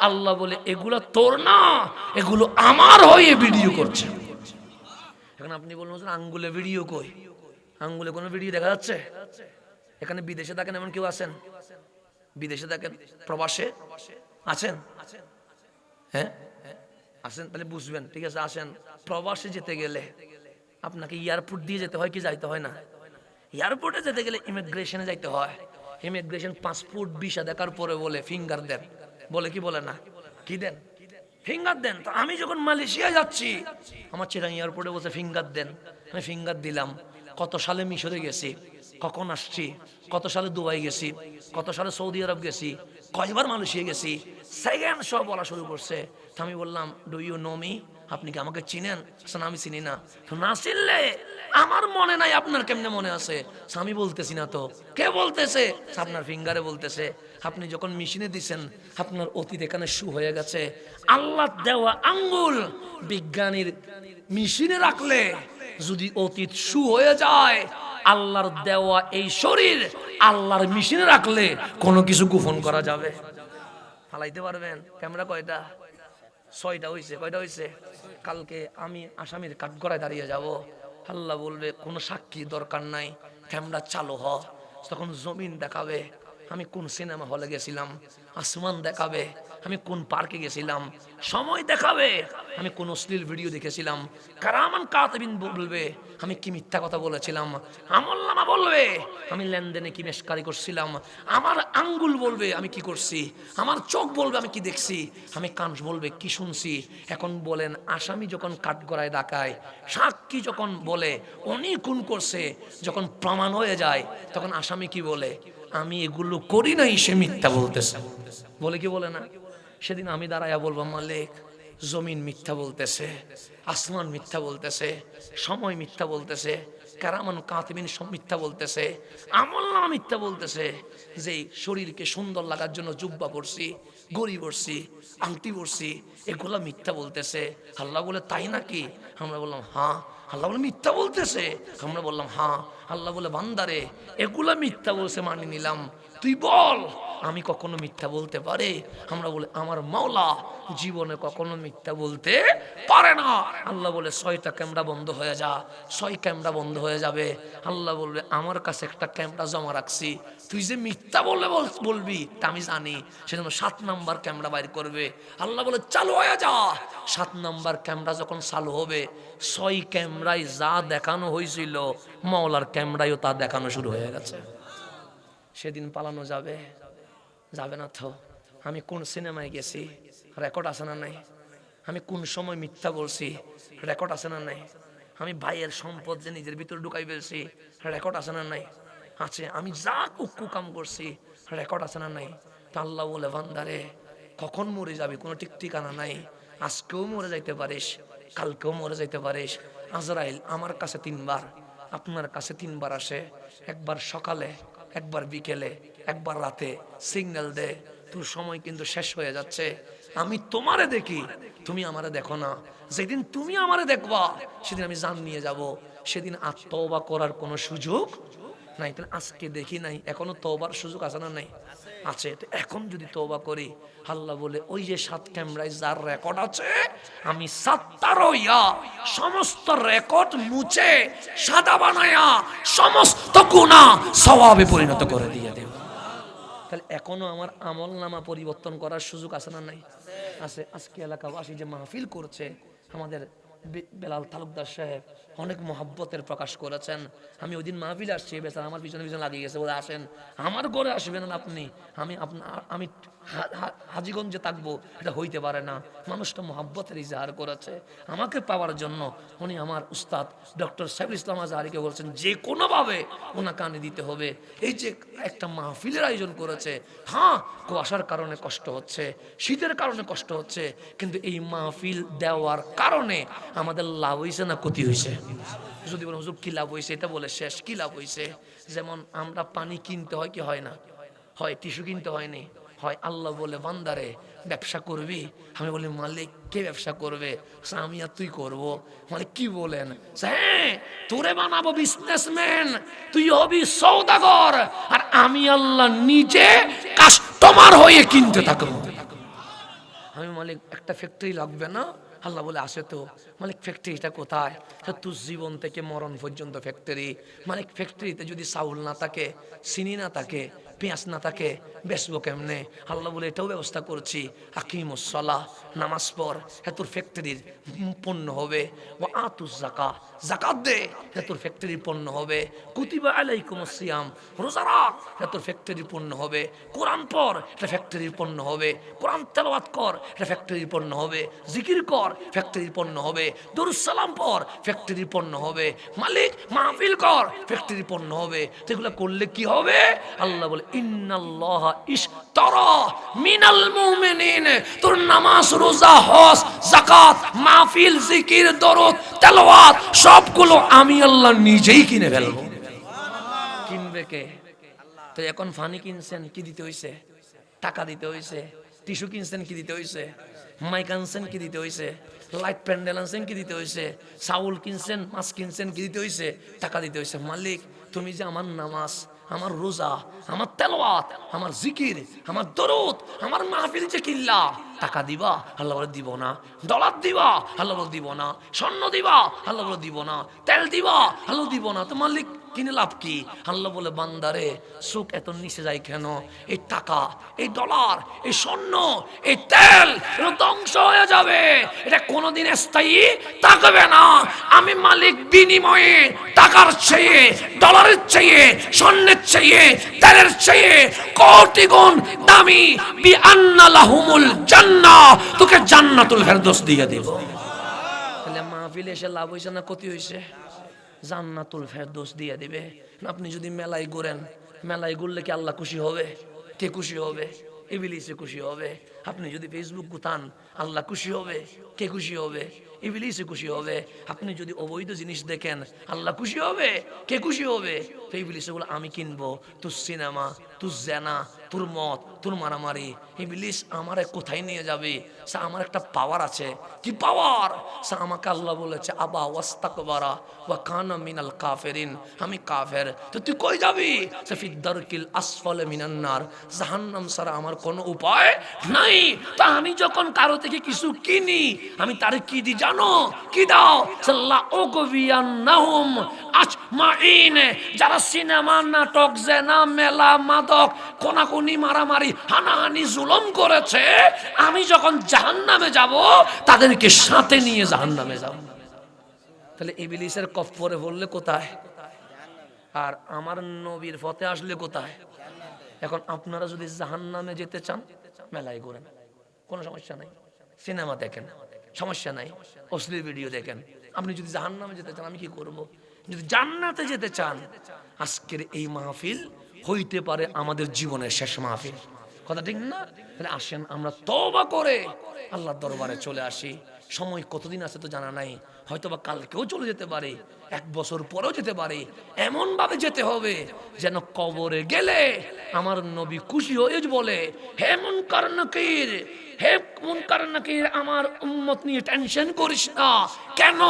আল্লাহ বলে এগুলো তোর না, এগুলো আমার হয়ে ভিডিও করছে। এখন আপনি বলুন আঙ্গুলে ভিডিও কই? আঙ্গুলে কোনো ভিডিও দেখা যাচ্ছে? এখানে বিদেশে থাকেন এমন কেউ আছেন? বিদেশে থাকেন, প্রবাসে আছেন? হ্যাঁ আছেন, তাহলে বুঝবেন। ঠিক আছে, আসেন। প্রবাসে যেতে গেলে আপনাকে এয়ারপোর্ট দিয়ে যেতে হয় কি যাইতে হয় না? এয়ারপোর্টে যেতে গেলে ইমিগ্রেশনে যাইতে হয়। ইমিগ্রেশন পাসপোর্ট ভিসা দেখার পরে বলে ফিঙ্গার দেন, বলে কি বলে না? কি দেন? ফিঙ্গার দেন। তো আমি যখন মালয়েশিয়া যাচ্ছি, আমার চিরাং এয়ারপোর্টে বলছে ফিঙ্গার দেন, আমি ফিঙ্গার দিলাম। কত সালে মিশরে গেছি, কখন আসছি, কত সালে দুবাই গেছি, কত সালে সৌদি আরব গেছি, কয়বার মালয়েশিয়া গেছি, সেকেন্ড সব বলা শুরু করছে। তো আমি বললাম ডু ইউ নো মি? আপনি কি আমাকে চিনেন? আমি চিনি না। তো না চিনলে আমার মনে নাই, আপনার কেমনে মনে আছে? আমি বলতেছি না তো, কে বলতেছে? আপনার ফিঙ্গারে বলতেছে। আপনি যখন মেশিনে দিছেন আপনার অতীত এখানে শু হয়ে গেছে। আল্লাহ দেওয়া আঙ্গুল বিজ্ঞানীর মেশিনে রাখলে যদি অতীত শু হয়ে যায়, আল্লাহর দেওয়া এই শরীর আল্লাহর মেশিনে রাখলে কোনো কিছু গোপন করা যাবে, ফালাইতে পারবেন। ক্যামেরা কয়টা? 6টা হয়েছে। কয়টা হয়েছে? কালকে আমি আসামির কাঠগড়ায় দাঁড়িয়ে যাব। আল্লাহ বলবে কোনো সাক্ষী দরকার নাই, ক্যামেরা চালু হ। তখন জমিন দেখাবে, আমি কোন সিনেমা হলে গেছিলাম, আসমান দেখাবে, আমি কোন পার্কে গেছিলাম, সময় দেখাবে আমি কোন অশ্লীল ভিডিও দেখেছিলাম, কারামান কাতিবিন বলবে আমি কি মিথ্যা কথা বলেছিলাম, আমলনামা বলবে আমি লেনদেনে কি মেশকারি করছিলাম, আমার আঙ্গুল বলবে আমি কি করছি, আমার চোখ বলবে আমি কি দেখছি, আমি কান বলবে কি শুনছি। এখন বলেন আসামি যখন কাঠগড়ায় ডাকায়, সাক্ষী যখন বলে উনি খুন করছে, যখন প্রমাণ হয়ে যায় তখন আসামি কি বলে, আমি এগুলো করি নাই, সে মিথ্যা বলতেছে, বলে কি বলে না? সেদিন আমি দাঁড়াইয়া বলবো মালিক জমিন মিথ্যা বলতেছে, আসমান মিথ্যা বলতেছে, সময় মিথ্যা বলতেছে, কারামান কাতিবিন সব মিথ্যা বলতেছে, আমলনামা মিথ্যা বলতেছে, যে শরীরকে সুন্দর লাগার জন্য জুব্বা পরছি, গড়ি পরছি, আংটি পরছি, এগুলা মিথ্যা বলতেছে। আল্লাহ বলে তাই নাকি? আমরা বললাম হ্যাঁ। আল্লাহ বলে মিথ্যা বলতেছে? আমরা বললাম হ্যাঁ। আল্লাহ বলে বান্দারে এগুলা মিথ্যা বলছে মানি নিলাম, তুই বল আমি কখনো মিথ্যা বলতে পারে? আমরা বলে আমার মাওলা জীবনে কখনো মিথ্যা বলতে পারে না। আল্লাহ বলে 6টা ক্যামেরা বন্ধ হয়ে যা, 6 ক্যামেরা বন্ধ হয়ে যাবে। আল্লাহ বলবে আমার কাছে একটা ক্যামেরা জমা রাখছি, তুই যে মিথ্যা বলবি তা আমি জানি, সেজন্য 7 নাম্বার ক্যামেরা বাইর করবে। আল্লাহ বলে চালু হয়ে যা। 7 নাম্বার ক্যামেরা যখন চালু হবে 6 ক্যামেরায় যা দেখানো হয়েছিল মাওলার ক্যামেরায়ও তা দেখানো শুরু হয়ে গেছে। সেদিন পালানো যাবে? যাবে না তো। আমি কোন সিনেমায় গেছি রেকর্ড আছে না নাই? আমি কোন সময় মিথ্যা বলছি রেকর্ড আছে না নাই? আমি ভাইয়ের সম্পদ যে নিজের ভিতরে ঢুকাই ফেলছি রেকর্ড আছে না নাই? আছে। আমি যা কুকু কাম করছি রেকর্ড আছে না নাই? তা আল্লাহ বলে বান্দারে কখন মরে যাবি কোনো ঠিক ঠিকানা নাই, আজকেও মরে যাইতে পারিস, কালকেও মরে যাইতে পারিস। আজরাইল আমার কাছে 3 বার, আপনার কাছে 3 বার আসে, একবার সকালে, একবার বিকেলে, একবার রাতে। সিগন্যাল দে তোর সময় কিন্তু শেষ হয়ে যাচ্ছে। আমি তোমারে দেখি, তুমি আমারে দেখো না। যেদিন তুমি আমারে দেখবা সেদিন আমি জান নিয়ে যাব, সেদিন আর তওবা করার কোনো সুযোগ নাই। তাহলে আজকে দেখি নাই, এখনো তওবার সুযোগ আছে না নাই? আছে। তো এখন যদি তওবা করি, আল্লাহ বলে ওই যে 7 ক্যামেরায় যার রেকর্ড আছে আমি 7টারইয়া সমস্ত রেকর্ড মুছে সাদা বানায়া সমস্ত গুনাহ সওয়াবে পরিণত করে দিয়ে দেব। তাহলে এখনো আমার আমলনামা পরিবর্তন করার সুযোগ আছে না নাই? আছে। আজকে এলাকাবাসী যে মাহফিল করছে, আমাদের বেলাল তালুকদার সাহেব অনেক মহাব্বতের প্রকাশ করেছেন। আমি ওই দিন মাহফিল আসছি, বেচারা আমার পিছনে পিছনে লাগিয়ে গেছে, বলে আসেন আমার ঘরে আসবেন না আপনি, আমি হাজীগঞ্জে থাকবো, এটা হইতে পারে না। মানুষটা মহাব্বতের ইজহার করেছে আমাকে পাওয়ার জন্য। উনি আমার উস্তাদ ডক্টর সাইফুল ইসলাম আজহারীকে বলছেন যে কোনোভাবে ওনাকে আনে দিতে হবে। এই যে একটা মাহফিলের আয়োজন করেছে, হ্যাঁ কুয়াশার কারণে কষ্ট হচ্ছে, শীতের কারণে কষ্ট হচ্ছে, কিন্তু এই মাহফিল দেওয়ার কারণে আমাদের লাভ হয়েছে না ক্ষতি হয়েছে? যদি বলেন হুজুর কি লাভ হয়েছে, এটা বলে শেষ। কি লাভ হয়েছে? যেমন আমরা পানি কিনতে হয় কি হয় না? হয়। টিস্যু কিনতে হয়নি? হয়। আল্লাহ বলে বান্দারে ব্যবসা করবি? আমি বলি মালিক কে ব্যবসা করবে? আমি আর তুই করবো। মালিক কি বলেন? হ্যাঁ তোরে বানাবো বিজনেসম্যান, তুই হবি সওদাগর, আর আমি আল্লাহ নিজে কাস্টমার হয়ে কিনতে থাকবো। আমি মালিক একটা ফ্যাক্টরি লাগবে না? আল্লাহ বলে আসে তো। মালিক ফ্যাক্টরিটা কোথায়? তোর জীবন থেকে মরণ পর্যন্ত ফ্যাক্টরি। মালিক ফ্যাক্টরিতে যদি চাউল না থাকে, চিনি না থাকে, পেঁয়াজ না থাকে, বেচবো কেমনে? আল্লাহ বলে এটাও ব্যবস্থা করছি। আকিমুস সালাহ, নামাজ পড়, তোর ফ্যাক্টরির পণ্য হবে। ও আতুস যাকাত, যাকাত দে, তোর ফ্যাক্টরির পণ্য হবে। কুতিবা আলাইকুমুস সিয়াম, রোজা রাখ, তোর ফ্যাক্টরির পণ্য হবে। কোরআন পড়, এটা ফ্যাক্টরির পণ্য হবে। কোরআন তেলাওয়াত কর, এটা ফ্যাক্টরির পণ্য হবে। জিকির কর, ফ্যাক্টরির পণ্য হবে। দরুদ সালাম পড়, ফ্যাক্টরির পণ্য হবে। মালিক মাহফিল কর, ফ্যাক্টরির পণ্য হবে। তো এগুলো করলে কি হবে? আল্লাহ বলে ইন্নাল্লাহা ইশতারা মিনাল মুমিনিন, তোর নামাজ, রোজা, হজ, যাকাত, মাহফিল, জিকির, দরুদ, তেলাওয়াত সবগুলো আমি আল্লাহ নিজেই কিনে ফেলবো। কিনবে কে? তো এখন ফানি কিনছেন কি দিতে হইছে? টাকা দিতে হইছে। টিস্যু কিনছেন কি দিতে হইছে? মাইক আনছেন কি দিতে হইছে? লাইট প্যান্ডেল আনছেন কি দিতে হইছে? চাউল কিনছেন, মাছ কিনছেন কি দিতে হইছে? টাকা দিতে হইছে। মালিক তুমি যে আমার নামাজ, আমার রোজা, আমার তেলাওয়াত, আমার জিকির, আমার দরুদ, আমার মাহফিল যে কিল্লা, টাকা দিবা? আল্লাহ বলে দিব না। ডলার দিবা? আল্লাহ বলে দিব না। স্বর্ণ দিবা? আল্লাহ বলে দিব না। তেল দিবা? আল্লাহ দিব না। তো মালিক কিনে লাভ কি? আল্লাহ বলে বান্দারে সুখ এত নিচে যায় কেন? এই টাকা, এই ডলার, এই স্বর্ণ, এই তেল এগুলো ধ্বংস হয়ে যাবে, এটা কোনোদিন স্থায়ী থাকবে না। আমি মালিক বিনিময়ে টাকার চেয়ে, ডলারের চেয়ে, স্বর্ণের চেয়ে, তেলের চেয়ে কোটি গুণ দামি। বিআন্না লাহুমুল জান্নাহ, তোকে জান্নাতুল ফেরদৌস দিয়ে দেব। তাহলে মাহফিলে এসে লাভ হয়েছে না ক্ষতি হয়েছে? জান্নাতুল ফেরদৌস দিয়ে দিবে। আপনি যদি মেলায় ঘুরেন, মেলায় ঘুরলে কি আল্লাহ খুশি হবে? কে খুশি হবে? ইবলিসে খুশি হবে। আপনি যদি ফেসবুক গুতান, আল্লাহ খুশি হবে? কে খুশি হবে? ইবলিসে খুশি হবে। আপনি যদি অবৈধ জিনিস দেখেন, আল্লাহ খুশি হবে? কে খুশি হবে? তো ইবলিসে বলে আমি কিনবো তোর সিনেমা, তোর জেনা, তোর মদ, তোর মারামারি। ইবলিস আমারে কোথায় নিয়ে যাবে? সে আমার একটা পাওয়ার আছে। কি পাওয়ার? সে আমাকে আল্লাহ বলেছে আবা ওয়াস্তাকবারা ওয়া কানা মিনাল কাফিরিন, আমি কাফের। তো তুই কই যাবি? সে ফিদ্দারকিল আসফালে মিনান নার, জাহান্নাম ছাড়া আমার কোনো উপায় নাই। তা আমি যখন কারো থেকে কিছু কিনি, আমি তারে কি দি জানো? কি দাও? সাল্লাহ ওগবিয়ান্নাহুম আজমাইন, যারা সিনেমা, নাটক, জেনা, মেলা, মাদক, কোনাকুনি, মারামারি, হানাহানি, জুলুম করেছে, আমি যখন জাহান্নামে যাব তাদেরকে সাথে নিয়ে জাহান্নামে যাব। তাহলে ইবলিসের কফরে পড়লে কোথায়? আর আমার নবীর পথে আসলে কোথায়? এখন আপনারা যদি জাহান্নামে যেতে চান, মেলায় ঘোরেন, কোনো সমস্যা নাই। সিনেমা দেখেন, সমস্যা নাই। অশ্লীল ভিডিও দেখেন। আপনি যদি জাহান্নামে যেতে চান, আমি কি করব? যদি জান্নাতে যেতে চান, আজকের এই মাহফিল হইতে পারে আমাদের জীবনের শেষ মাহফিল। কথা ঠিক না? তাহলে আসেন আমরা তওবা করে আল্লাহর দরবারে চলে আসি। সময় কতদিন আছে তো জানা নাই, হয়তোবা কালকেও চলে যেতে পারে, 1 বছর পরেও যেতে পারে। এমন ভাবে যেতে হবে যেন কবরে গেলে আমার নবী খুশি হয়ে বলে, হে মুনকার নাকির, হে মুনকার নাকির, আমার উম্মত নিয়ে টেনশন করিস না। কেন?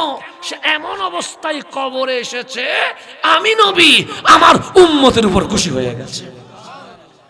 সে এমন অবস্থায় কবরে এসেছে, আমি নবী আমার উম্মতের উপর খুশি হয়ে গেছে।